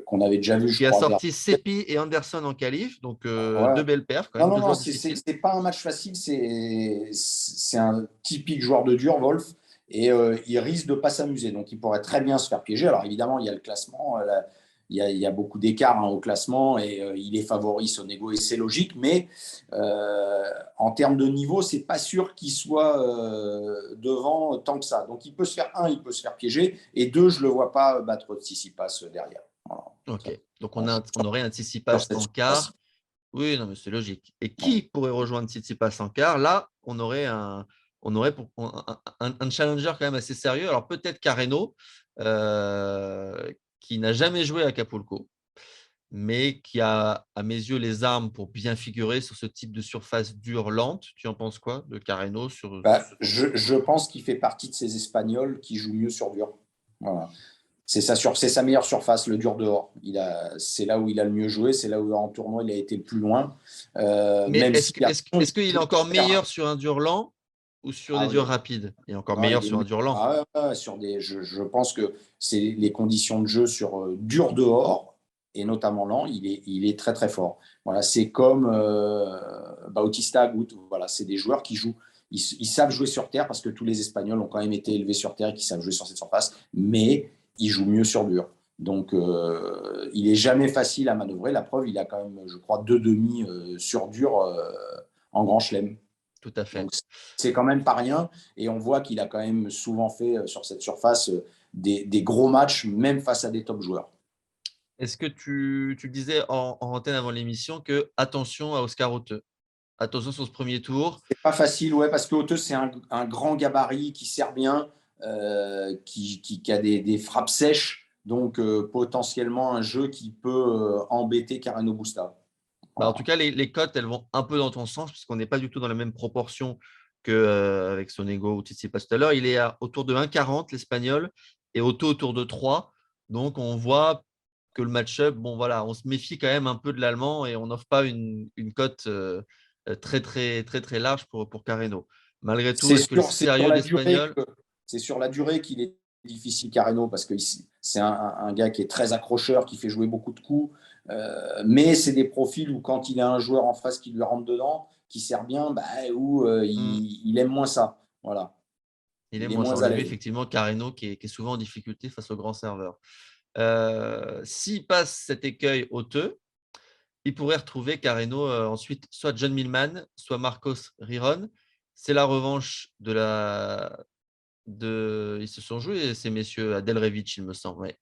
qu'on avait déjà vu, je qui a crois. sorti Seppi et Anderson en qualif, donc Ouais. deux belles perfs quand Non, même, non, deux non, joueurs difficiles. c'est pas un match facile, c'est un typique joueur de dur, Wolf, et il risque de pas s'amuser. Donc, il pourrait très bien se faire piéger. Alors, évidemment, il y a le classement, il y a beaucoup d'écart hein, au classement, et il est favori Sonego, et c'est logique, mais en termes de niveau, c'est pas sûr qu'il soit devant tant que ça. Donc, il peut se faire, il peut se faire piéger, et deux, je le vois pas battre Tsitsipas derrière. Voilà. Ok, donc Bon, on aurait un sur Tsitsipas cette en surface. quart. Oui, non, mais c'est logique. Et Voilà. qui pourrait rejoindre Tsitsipas en quart? Là, on aurait un challenger quand même assez sérieux. Alors peut-être Carreno, qui n'a jamais joué à Acapulco, mais qui a, à mes yeux, les armes pour bien figurer sur ce type de surface dure lente. Tu en penses quoi de Carreno sur Bah, ce je pense qu'il fait partie de ces Espagnols qui jouent mieux sur dur. Voilà. C'est sa meilleure surface, le dur dehors. C'est là où il a le mieux joué, c'est là où en tournoi il a été le plus loin. Mais Même si attention, est-ce qu'il est encore meilleur sur un dur lent ou sur des ah oui, durs rapides? Il est encore non, meilleur il est sur un dur lent. sur je pense que c'est les conditions de jeu sur dur dehors et notamment lent, il est très très fort. Voilà, c'est comme Bautista Agut. Voilà, c'est des joueurs qui jouent. Ils savent jouer sur terre parce que tous les Espagnols ont quand même été élevés sur terre et qui savent jouer sur cette surface, mais ils jouent mieux sur dur. Donc, il est jamais facile à manœuvrer. La preuve, il a quand même, je crois, deux demi sur dur en Grand Chelem. Tout à Donc, fait. c'est quand même pas rien. Et on voit qu'il a quand même souvent fait sur cette surface des gros matchs, même face à des top joueurs. Est-ce que tu le disais en antenne avant l'émission que attention à Oscar Hauteux. Attention sur ce premier tour. C'est pas facile, ouais, parce que Hauteux, c'est un grand gabarit qui sert bien, qui a des frappes sèches. Donc, potentiellement, un jeu qui peut embêter Carreno Busta. Bah, en Voilà. tout cas, les cotes, elles vont un peu dans ton sens, puisqu'on n'est pas du tout dans la même proportion qu'avec Sonego ou Tsitsipas tout à l'heure. Il est autour de 1,40 l'Espagnol et Otto autour de 3. Donc, on voit que le match-up, bon, voilà, on se méfie quand même un peu de l'Allemand et on n'offre pas une cote très, très, très, très large pour Carreno. Malgré tout, C'est est-ce que le sûr, c'est sur sérieux la durée d'Espagnol… que c'est sur la durée qu'il est difficile Carreno parce que c'est un gars qui est très accrocheur, qui fait jouer beaucoup de coups, mais c'est des profils où quand il a un joueur en face qui lui rentre dedans, qui sert bien, bah, où il aime moins ça. Voilà, Il est il est moins ça. moins On à l'a vu l'aise. effectivement, Carreno qui est souvent en difficulté face aux grands serveurs. S'il passe cet écueil hauteux, il pourrait retrouver Carreno ensuite soit John Millman, soit Marcos Riron. C'est la revanche ils se sont joués, ces messieurs, à Delrevic, il me semble. Ouais.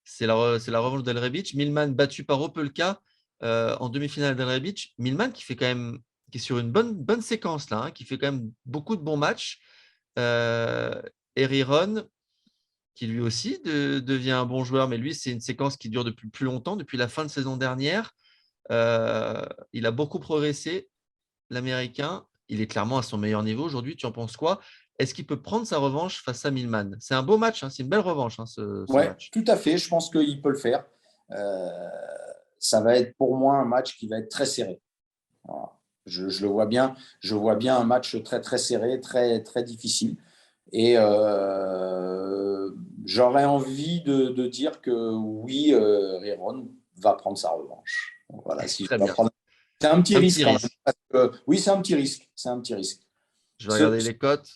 C'est la revanche d'Delrevic. Millman battu par Opelka en demi-finale d'Delrevic. Millman qui est sur une bonne séquence là, hein, qui fait quand même beaucoup de bons matchs. Et Riron, qui lui aussi devient un bon joueur, mais lui, c'est une séquence qui dure depuis plus longtemps, depuis la fin de saison dernière. Il a beaucoup progressé, l'Américain. Il est clairement à son meilleur niveau aujourd'hui. Tu en penses quoi? Est-ce qu'il peut prendre sa revanche face à Millman? C'est un beau match, hein, c'est une belle revanche, hein, ce Ouais, match. tout à fait. Je pense qu'il peut le faire. Euh, Ça va être pour moi un match qui va être très serré. Voilà. Je le vois bien. Je vois bien un match très très serré, très très difficile. Et j'aurais envie de dire que oui, Riron va prendre sa revanche. Donc voilà, si je Très dois bien. prendre. C'est un petit Un petit risque quand même. risque. Parce que, oui, c'est un petit risque. C'est un petit risque. Je vais Ce- regarder les cotes.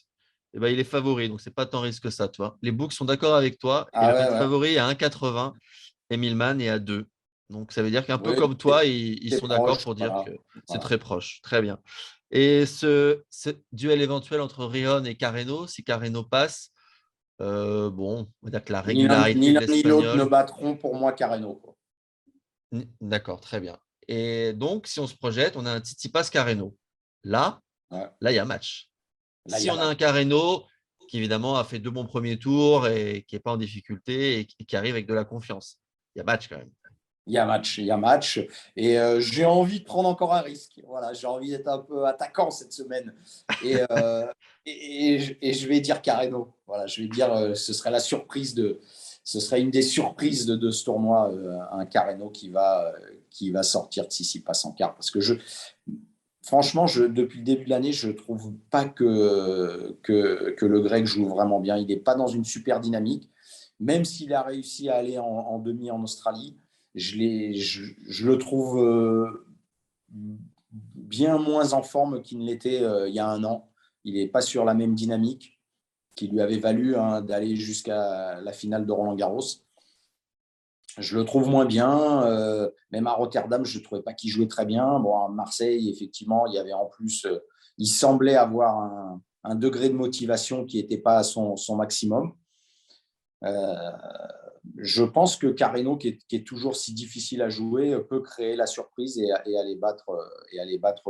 Eh ben, il est favori, donc c'est pas tant risque que ça, toi. Les books sont d'accord avec toi. Et Ah le ouais, ouais. favori est à 1,80 et Millman est à 2. Donc ça veut dire qu'un peu Oui, comme toi, ils c'est sont d'accord proche. pour dire que Voilà. c'est Voilà. très proche. Très bien. Et ce duel éventuel entre Rion et Carreno, si Carreno passe, bon, on va dire que la régularité Ni de l'un ni l'autre ne l'Espagnol… battront pour moi Carreno, quoi. D'accord, très bien. Et donc, si on se projette, on a un Tsitsipas Carreno. Là, Ouais. là, il y a match. Là, il y Si a on a match. un Carreno qui, évidemment, a fait 2 bons premiers tours et qui n'est pas en difficulté et qui arrive avec de la confiance, il y a match quand même. Il y a match, il y a match. Et j'ai envie de prendre encore un risque. Voilà, j'ai envie d'être un peu attaquant cette semaine. Et, et je vais dire Carreno. Voilà, je vais dire ce serait la surprise ce serait une des surprises de ce tournoi, un Carreno qui va sortir de Tsitsipas en quart. Parce que franchement, depuis le début de l'année, je ne trouve pas que le Grec joue vraiment bien. Il n'est pas dans une super dynamique. Même s'il a réussi à aller en demi en Australie, je le trouve bien moins en forme qu'il ne l'était il y a un an. Il n'est pas sur la même dynamique qui lui avait valu d'aller jusqu'à la finale de Roland-Garros. Je le trouve moins bien. Même à Rotterdam, je ne trouvais pas qu'il jouait très bien. Bon, à Marseille, effectivement, il y avait en plus, il semblait avoir un degré de motivation qui n'était pas à son maximum. Euh, je pense que Carreno, qui est toujours si difficile à jouer, peut créer la surprise et aller battre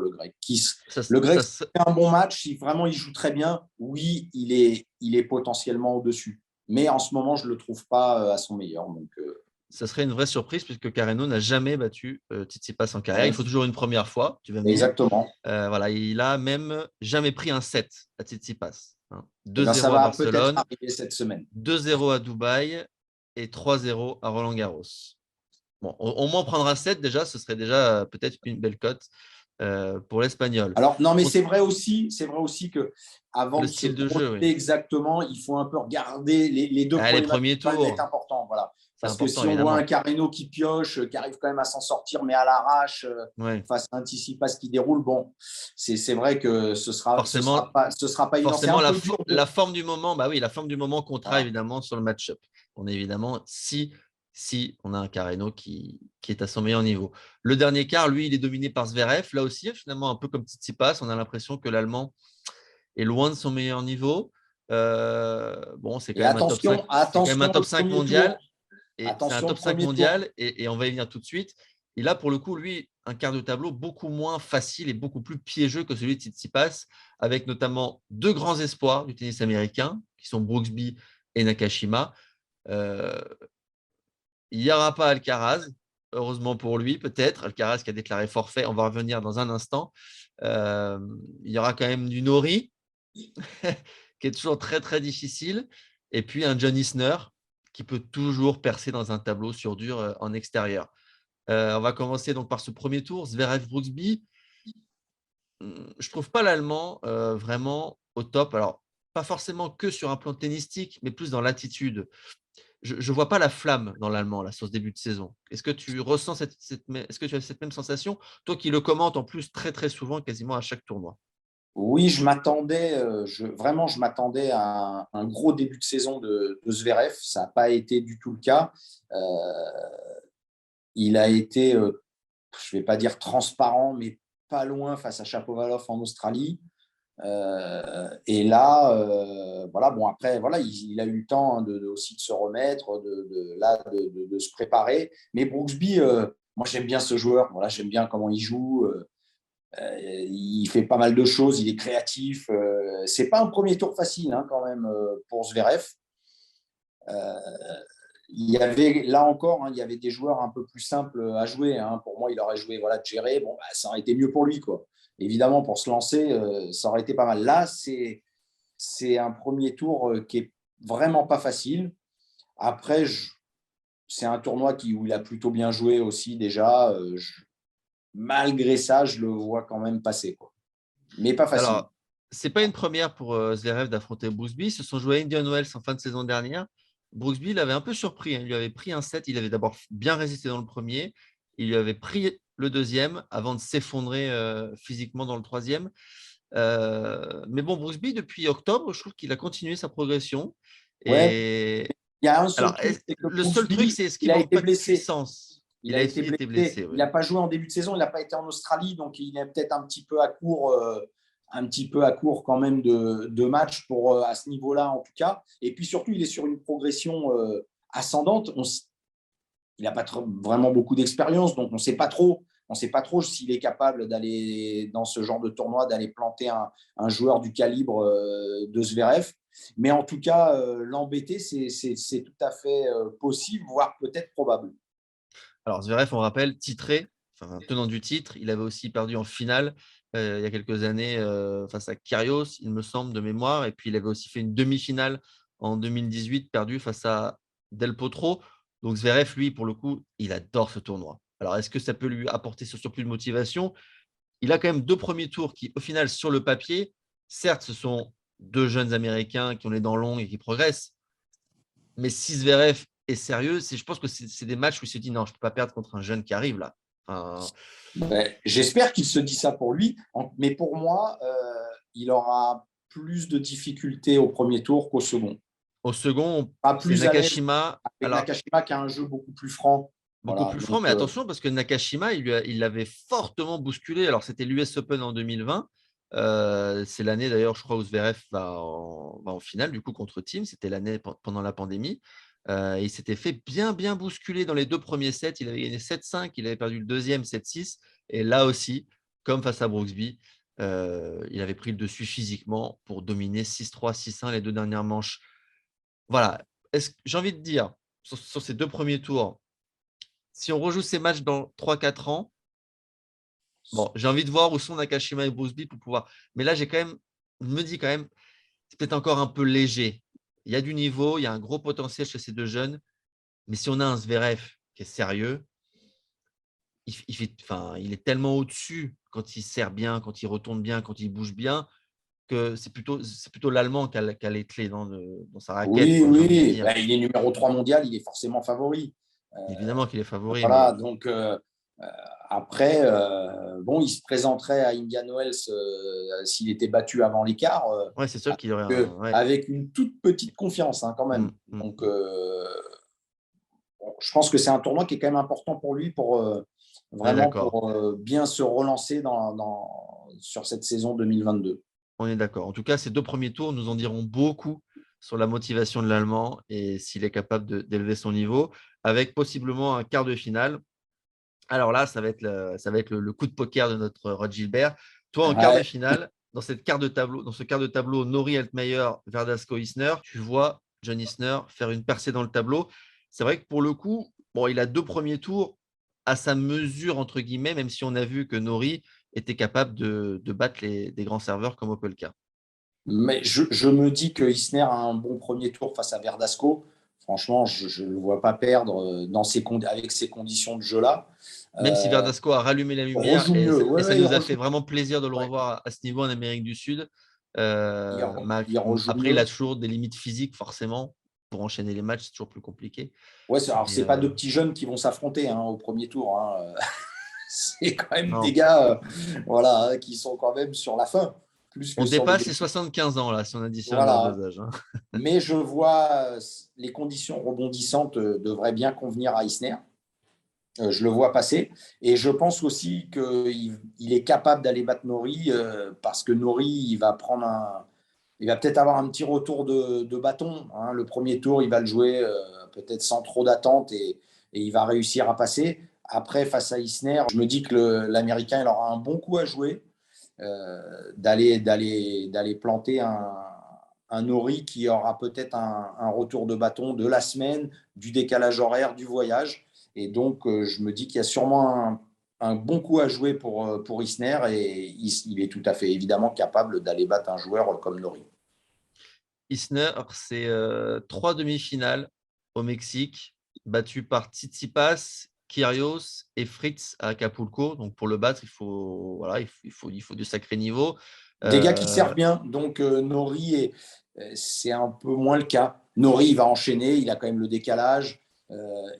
le Grec. Ça, Le Grec ça, fait un bon match, si vraiment il joue très bien, oui, il est potentiellement au-dessus. Mais en ce moment, je ne le trouve pas à son meilleur. Donc, ça serait une vraie surprise puisque Carreno n'a jamais battu Tsitsipas en carrière. ouais, Il faut toujours une première fois, tu vas me dire. exactement. Voilà, il a même jamais pris un set à Tsitsipas. Hein. Et ben, ça 2-0 à va peut-être Barcelone, arriver cette semaine. 2-0 à Dubaï et 3-0 à Roland-Garros. Bon, au moins prendre un set déjà, ce serait déjà peut-être une belle cote pour l'Espagnol. Alors, non, mais c'est vrai aussi que avant Le de se style de jeu, oui. projeter exactement, il faut un peu regarder les deux Ah, les premiers matchs premiers quand même être tours, importants. Voilà. c'est Parce que important, si on voit un évidemment. Carreno qui pioche, qui arrive quand même à s'en sortir, mais à l'arrache, Ouais. face à un Tsitsipas qui déroule, bon, c'est vrai que Forcément, ce sera pas évident. C'est forcément un peu dur de. la forme du moment, bah oui, la forme du moment comptera Voilà. évidemment sur le match-up. On est évidemment si on a un Carreno qui est à son meilleur niveau. Le dernier quart, lui, il est dominé par Zverev. Là aussi, finalement, un peu comme Tsitsipas, on a l'impression que l'Allemand est loin de son meilleur niveau. Bon, c'est quand Et même un top 5, attention, c'est quand même un attention, le top 5 premier tour. mondial. Et c'est un Attention, le top 5 premier tour. mondial et on va y venir tout de suite. Et là, pour le coup, lui, un quart de tableau beaucoup moins facile et beaucoup plus piégeux que celui de Tsitsipas, avec notamment 2 grands espoirs du tennis américain, qui sont Brooksby et Nakashima. Euh, il n'y aura pas Alcaraz, heureusement pour lui, peut-être. Alcaraz qui a déclaré forfait, on va revenir dans un instant. Euh, il y aura quand même du Nori, qui est toujours très, très difficile. Et puis un John Isner, qui peut toujours percer dans un tableau sur dur en extérieur. On va commencer donc par ce premier tour, Zverev-Brooksby. Je trouve pas l'Allemand vraiment au top. Alors, pas forcément que sur un plan tennistique, mais plus dans l'attitude. Je ne vois pas la flamme dans l'Allemand là, sur ce début de saison. Est-ce que tu ressens est-ce que tu as cette même sensation? Toi qui le commentes en plus très, très souvent, quasiment à chaque tournoi. Oui, je m'attendais, vraiment, je m'attendais à un gros début de saison de Zverev. Ça n'a pas été du tout le cas. Il a été, je ne vais pas dire transparent, mais pas loin face à Shapovalov en Australie. Et là, voilà, bon, après, voilà, il a eu le temps hein, aussi de se remettre, de se préparer. Mais Brooksby, moi, j'aime bien ce joueur. Voilà, j'aime bien comment il joue. Il fait pas mal de choses. Il est créatif. C'est pas un premier tour facile hein, quand même pour Zverev. Il y avait là encore, hein, il y avait des joueurs un peu plus simples à jouer. Hein. Pour moi, il aurait joué voilà Djéré. Bon, bah, ça aurait été mieux pour lui, quoi. Évidemment, pour se lancer, ça aurait été pas mal. Là, c'est un premier tour qui est vraiment pas facile. Après, c'est un tournoi où il a plutôt bien joué aussi déjà. Malgré ça, je le vois quand même passer, quoi. Mais pas facile. Alors, c'est pas une première pour Zverev d'affronter Brooksby. Ils se sont joués à Indian Wells en fin de saison dernière. Brooksby l'avait un peu surpris, hein. Il lui avait pris un set. Il avait d'abord bien résisté dans le premier. Il lui avait pris le deuxième avant de s'effondrer physiquement dans le troisième. Mais bon, Brooksby, depuis octobre, je trouve qu'il a continué sa progression. Ouais, Et il y a un seul alors, truc, c'est que le seul truc, Brooksby, c'est est-ce il qu'il a manque été pas de blessé. puissance? Il a été Il était blessé. blessé, Il oui. n'a pas joué en début de saison. Il n'a pas été en Australie, donc il est peut-être un petit peu à court quand même de matchs pour à ce niveau-là en tout cas. Et puis surtout, il est sur une progression ascendante. Il n'a pas vraiment beaucoup d'expérience, donc on ne sait pas trop. On ne sait pas trop s'il est capable d'aller dans ce genre de tournoi, d'aller planter un joueur du calibre de Zverev. Mais en tout cas, l'embêter, c'est tout à fait possible, voire peut-être probable. Alors, Zverev, on rappelle, titré, enfin, tenant du titre. Il avait aussi perdu en finale il y a quelques années face à Kyrgios, il me semble, de mémoire. Et puis, il avait aussi fait une demi-finale en 2018, perdu face à Del Potro. Donc, Zverev, lui, pour le coup, il adore ce tournoi. Alors, est-ce que ça peut lui apporter ce surplus de motivation? Il a quand même deux premiers tours qui, au final, sur le papier, certes, ce sont deux jeunes Américains qui ont les dents longues et qui progressent. Mais si Zverev est sérieux, je pense que c'est des matchs où il se dit non, je ne peux pas perdre contre un jeune qui arrive là. Enfin, Ben, j'espère qu'il se dit ça pour lui, mais pour moi, il aura plus de difficultés au premier tour qu'au second. au second, Pas c'est plus à l'aise Nakashima. avec Alors, Nakashima qui a un jeu beaucoup plus franc. beaucoup Voilà, plus franc, donc, mais attention parce que Nakashima, il l'avait fortement bousculé. Alors, c'était l'US Open en 2020. C'est l'année d'ailleurs, je crois, où Zverev va en finale du coup contre Thiem. C'était l'année pendant la pandémie. Il s'était fait bien, bien bousculer dans les deux premiers sets. Il avait gagné 7-5, il avait perdu le deuxième 7-6. Et là aussi, comme face à Brooksby, il avait pris le dessus physiquement pour dominer 6-3, 6-1 les deux dernières manches. Voilà. J'ai envie de dire, sur ces deux premiers tours, si on rejoue ces matchs dans 3-4 ans, bon, j'ai envie de voir où sont Nakashima et Brooksby pour pouvoir. Mais là, je me dis quand même, c'est peut-être encore un peu léger. Il y a du niveau, il y a un gros potentiel chez ces deux jeunes. Mais si on a un Zverev qui est sérieux, il est tellement au-dessus quand il sert bien, quand il retourne bien, quand il bouge bien, que c'est plutôt l'Allemand qui a les clés dans sa raquette, oui, quoi, j'ai envie de oui, dire. ben, il est numéro 3 mondial, il est forcément favori. Évidemment qu'il est favori, Voilà, mais donc après, bon, il se présenterait à Indian Wells s'il était battu avant l'écart, ouais, c'est sûr qu'il y aurait un. Ouais. avec une toute petite confiance hein, quand même. Mm, mm, Donc, mm. bon, je pense que c'est un tournoi qui est quand même important pour lui pour On est vraiment d'accord. pour bien se relancer sur cette saison 2022. On est d'accord. En tout cas, ces deux premiers tours nous en diront beaucoup sur la motivation de l'Allemand et s'il est capable d'élever son niveau, avec possiblement un quart de finale. Alors là, ça va être le coup de poker de notre Rod Gilbert. Toi, en quart de Ouais, finale, dans ce quart de tableau, Nori Altmaier, Verdasco, Isner, tu vois John Isner faire une percée dans le tableau. C'est vrai que pour le coup, bon, il a deux premiers tours à sa mesure, entre guillemets, même si on a vu que Nori était capable de battre des grands serveurs comme Opelka. mais je me dis que Isner a un bon premier tour face à Verdasco. Franchement, je ne le vois pas perdre avec ces conditions de jeu-là. Même si Verdasco a rallumé la Il lumière rejoue mieux. et Ouais, ça ouais, il nous a rejoue. fait vraiment plaisir de le Ouais, revoir à ce niveau en Amérique du Sud. il rejoue Après, il a mieux. toujours des limites physiques, forcément. Pour enchaîner les matchs, c'est toujours plus compliqué. Ouais, alors, Mais c'est pas deux petits jeunes qui vont s'affronter au premier tour. C'est quand même des non. gars voilà, qui sont quand même sur la fin, plus On que sur le dépasse les début. 75 ans, là, si on additionne leurs Voilà. deux âges. Hein. Mais je vois les conditions rebondissantes devraient bien convenir à Isner. Je le vois passer. Et je pense aussi qu'il est capable d'aller battre Nori parce que Nori, il va peut-être avoir un petit retour de bâton. Le premier tour, il va le jouer peut-être sans trop d'attente et il va réussir à passer. Après, face à Isner, je me dis que l'Américain, il aura un bon coup à jouer d'aller planter un Nori qui aura peut-être un retour de bâton de la semaine, du décalage horaire, du voyage. Et donc, je me dis qu'il y a sûrement un bon coup à jouer pour Isner et il est tout à fait évidemment capable d'aller battre un joueur comme Nori. Isner, c'est 3 demi-finales au Mexique, battu par Tsitsipas, Kyrgios et Fritz à Acapulco. Donc, pour le battre, il faut du sacré niveau. Des gars qui servent bien. Donc, Nori, c'est un peu moins le cas. Nori, il va enchaîner, il a quand même le décalage.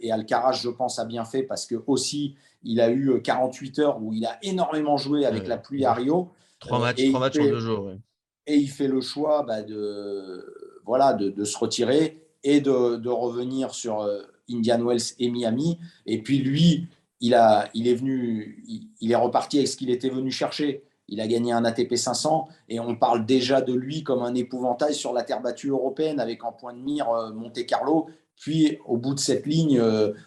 Et Alcaraz, je pense, a bien fait parce que aussi, il a eu 48 heures où il a énormément joué avec la pluie à Rio. Trois matchs en 2 jours. Ouais. Et il fait le choix de se retirer et de revenir sur Indian Wells et Miami. Et puis lui, il est reparti avec ce qu'il était venu chercher. Il a gagné un ATP 500 et on parle déjà de lui comme un épouvantail sur la terre battue européenne avec en point de mire Monte Carlo. Puis au bout de cette ligne,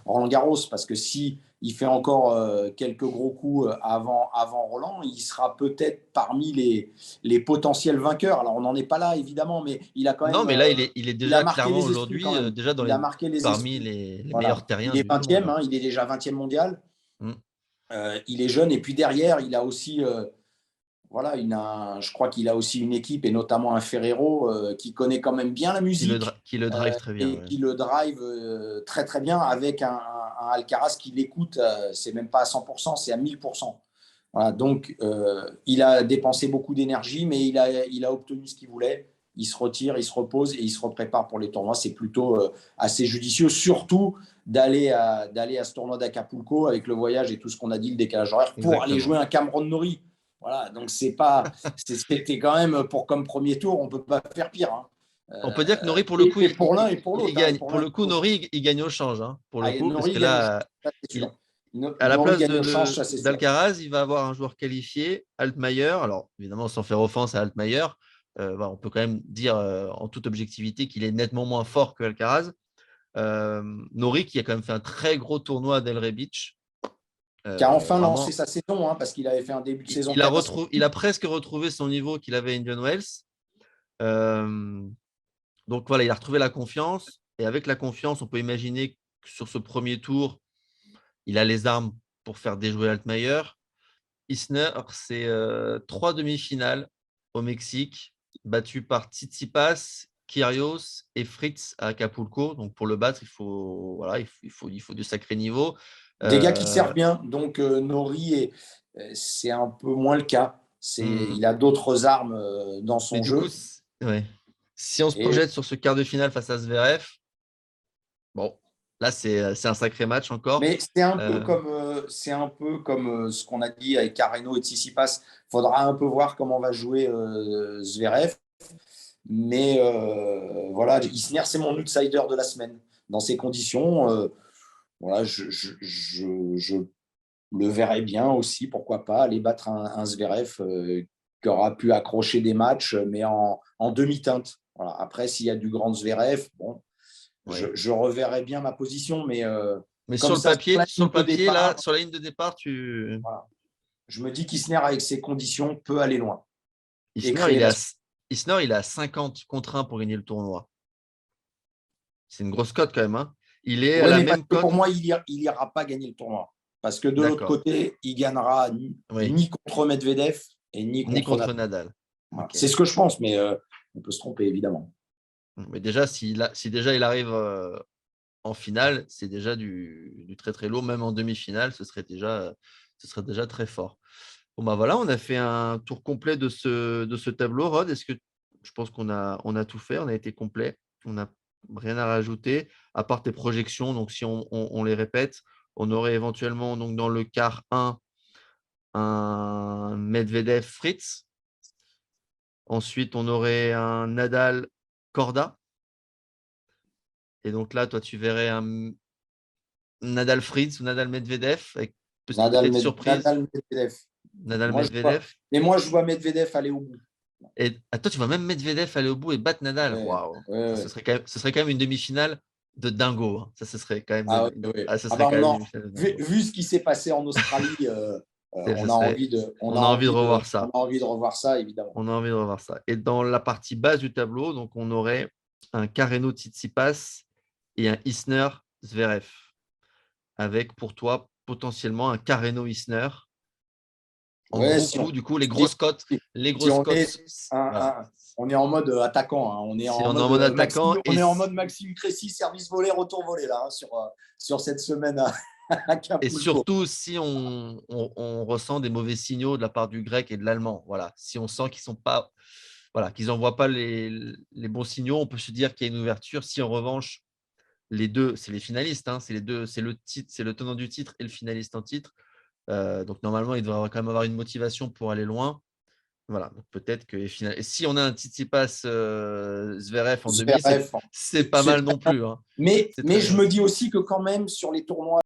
Roland Garros, parce que si il fait encore quelques gros coups avant Roland, il sera peut-être parmi les potentiels vainqueurs. Alors, on n'en est pas là, évidemment, mais il a quand Non, même mais là, il est il a déjà marqué clairement les esprits quand aujourd'hui, même. déjà Il a marqué les parmi esprits. les meilleurs Voilà. Il terriens est du monde. 20e, il est déjà 20e mondial. Mm. Il est jeune. Et puis derrière, il a aussi, voilà, je crois qu'il a aussi une équipe, et notamment un Ferrero, qui connaît quand même bien la musique Qui le drive très bien. et Ouais. qui le drive très, très bien avec un Alcaraz qui l'écoute. C'est même pas à 100%, c'est à 1000%. Voilà, donc, il a dépensé beaucoup d'énergie, mais il a obtenu ce qu'il voulait. Il se retire, il se repose et il se reprépare pour les tournois. C'est plutôt assez judicieux, surtout d'aller à ce tournoi d'Acapulco avec le voyage et tout ce qu'on a dit, le décalage horaire, pour aller jouer Exactement. un Cameron Norrie. Voilà, donc c'était quand même comme premier tour, on ne peut pas faire pire. On peut dire que Nori, pour le coup, Et pour l'un et pour il l'autre. gagne. Pour Pour l'un et le coup, pour l'autre. Nori, il gagne au change. Hein, pour le coup, parce Norrie que gagne au change, là, ça c'est sûr. à la Norrie place gagne au change, ça c'est sûr. d'Alcaraz, il va avoir un joueur qualifié, Altmaier. Alors, évidemment, sans faire offense à Altmaier, on peut quand même dire en toute objectivité qu'il est nettement moins fort que Alcaraz. Nori, qui a quand même fait un très gros tournoi à Delray Beach. Qui a enfin lancé Vraiment, sa saison, parce qu'il avait fait un début de saison catastrophique. il a presque retrouvé son niveau qu'il avait à Indian Wells. Donc voilà, il a retrouvé la confiance. Et avec la confiance, on peut imaginer que sur ce premier tour, il a les armes pour faire déjouer Altmaier. Isner, c'est 3 demi-finales au Mexique, battu par Tsitsipas, Kyrgios et Fritz à Acapulco. Donc pour le battre, il faut du sacré niveau. Des gars qui servent bien. Donc Nori, c'est un peu moins le cas. Il a d'autres armes dans Mais son du coup, jeu. ouais. Si on se Et, projette sur ce quart de finale face à Zverev, bon, là, c'est un sacré match encore. mais c'est un peu comme ce qu'on a dit avec Carreno et Tsitsipas. Il faudra un peu voir comment va jouer Zverev. Mais voilà, Isner, c'est mon outsider de la semaine. Dans ces conditions, voilà, je le verrais bien aussi, pourquoi pas, aller battre un Zverev qui aura pu accrocher des matchs, mais en demi-teinte. Voilà. Après, s'il y a du grand Zverev, bon, Ouais. je reverrai bien ma position, mais Mais comme ça, sur la sur ligne le de papier, là, départ, sur la ligne de départ, tu. voilà, je me dis qu'Isner, avec ses conditions, peut aller loin et Isner, créer la Il est à 50 contre 1 pour gagner le tournoi. C'est une grosse cote quand même. Hein. Il est à Oui, la mais parce même que pour cote. moi, il ira pas gagner le tournoi. Parce que de l'autre D'accord. côté, il gagnera Oui. ni contre Medvedev et ni Ni contre contre Nadal. Nadal. Voilà. Ok. C'est ce que je pense, mais on peut se tromper, évidemment. Mais déjà, si déjà il arrive en finale, c'est déjà du très, très lourd. Même en demi-finale, ce serait déjà très fort. Bon, bah, voilà, on a fait un tour complet de ce tableau. Rod, est-ce que je pense qu'on a tout fait, on a été complet, on n'a rien à rajouter, à part tes projections. Donc si on les répète, on aurait éventuellement donc dans le quart un Medvedev-Fritz. Ensuite, on aurait un Nadal-Korda. Et donc là, toi, tu verrais un Nadal-Fritz ou Nadal-Medvedev avec peut-être surprise. Nadal Medvedev. Nadal-Medvedev. Moi, je vois Medvedev aller au bout. Et toi, tu vois même Medvedev aller au bout et battre Nadal. Ouais, Waouh! ouais, Ça, ouais. ce serait quand même une demi-finale de dingo, hein. Ça, ce serait quand même Ah, ouais, ouais. ce Ah serait bah, quand même une demi-finale de dingo. vu ce qui s'est passé en Australie, Ce serait on a envie de revoir on ça. a envie de revoir ça, évidemment. On a envie de revoir ça. Et dans la partie basse du tableau, donc on aurait un Carreno-Tsitsipas et un Isner-Zverev, avec pour toi potentiellement un Carreno-Isner. En Ouais, gros coup, du coup, si les si grosses cotes, voilà. on est en mode attaquant, hein. On est Si en on est en mode mode attaquant On est en mode Maxime Cressy, service volé, retour volé là, hein, sur cette semaine à et Acapulco. surtout si on ressent des mauvais signaux de la part du grec et de l'allemand. Voilà. Si on sent qu'ils sont pas, voilà, qu'ils n'envoient pas les bons signaux, on peut se dire qu'il y a une ouverture. Si en revanche, les deux, c'est les finalistes, hein, c'est les deux, c'est le titre, c'est le tenant du titre et le finaliste en titre. Donc normalement, il devrait quand même avoir une motivation pour aller loin. Voilà, donc peut-être que et si on a un Tsitsipas Zverev en demi, Zverev, c'est pas mal non plus, hein. C'est mais très je bien me dis aussi. aussi que quand même sur les tournois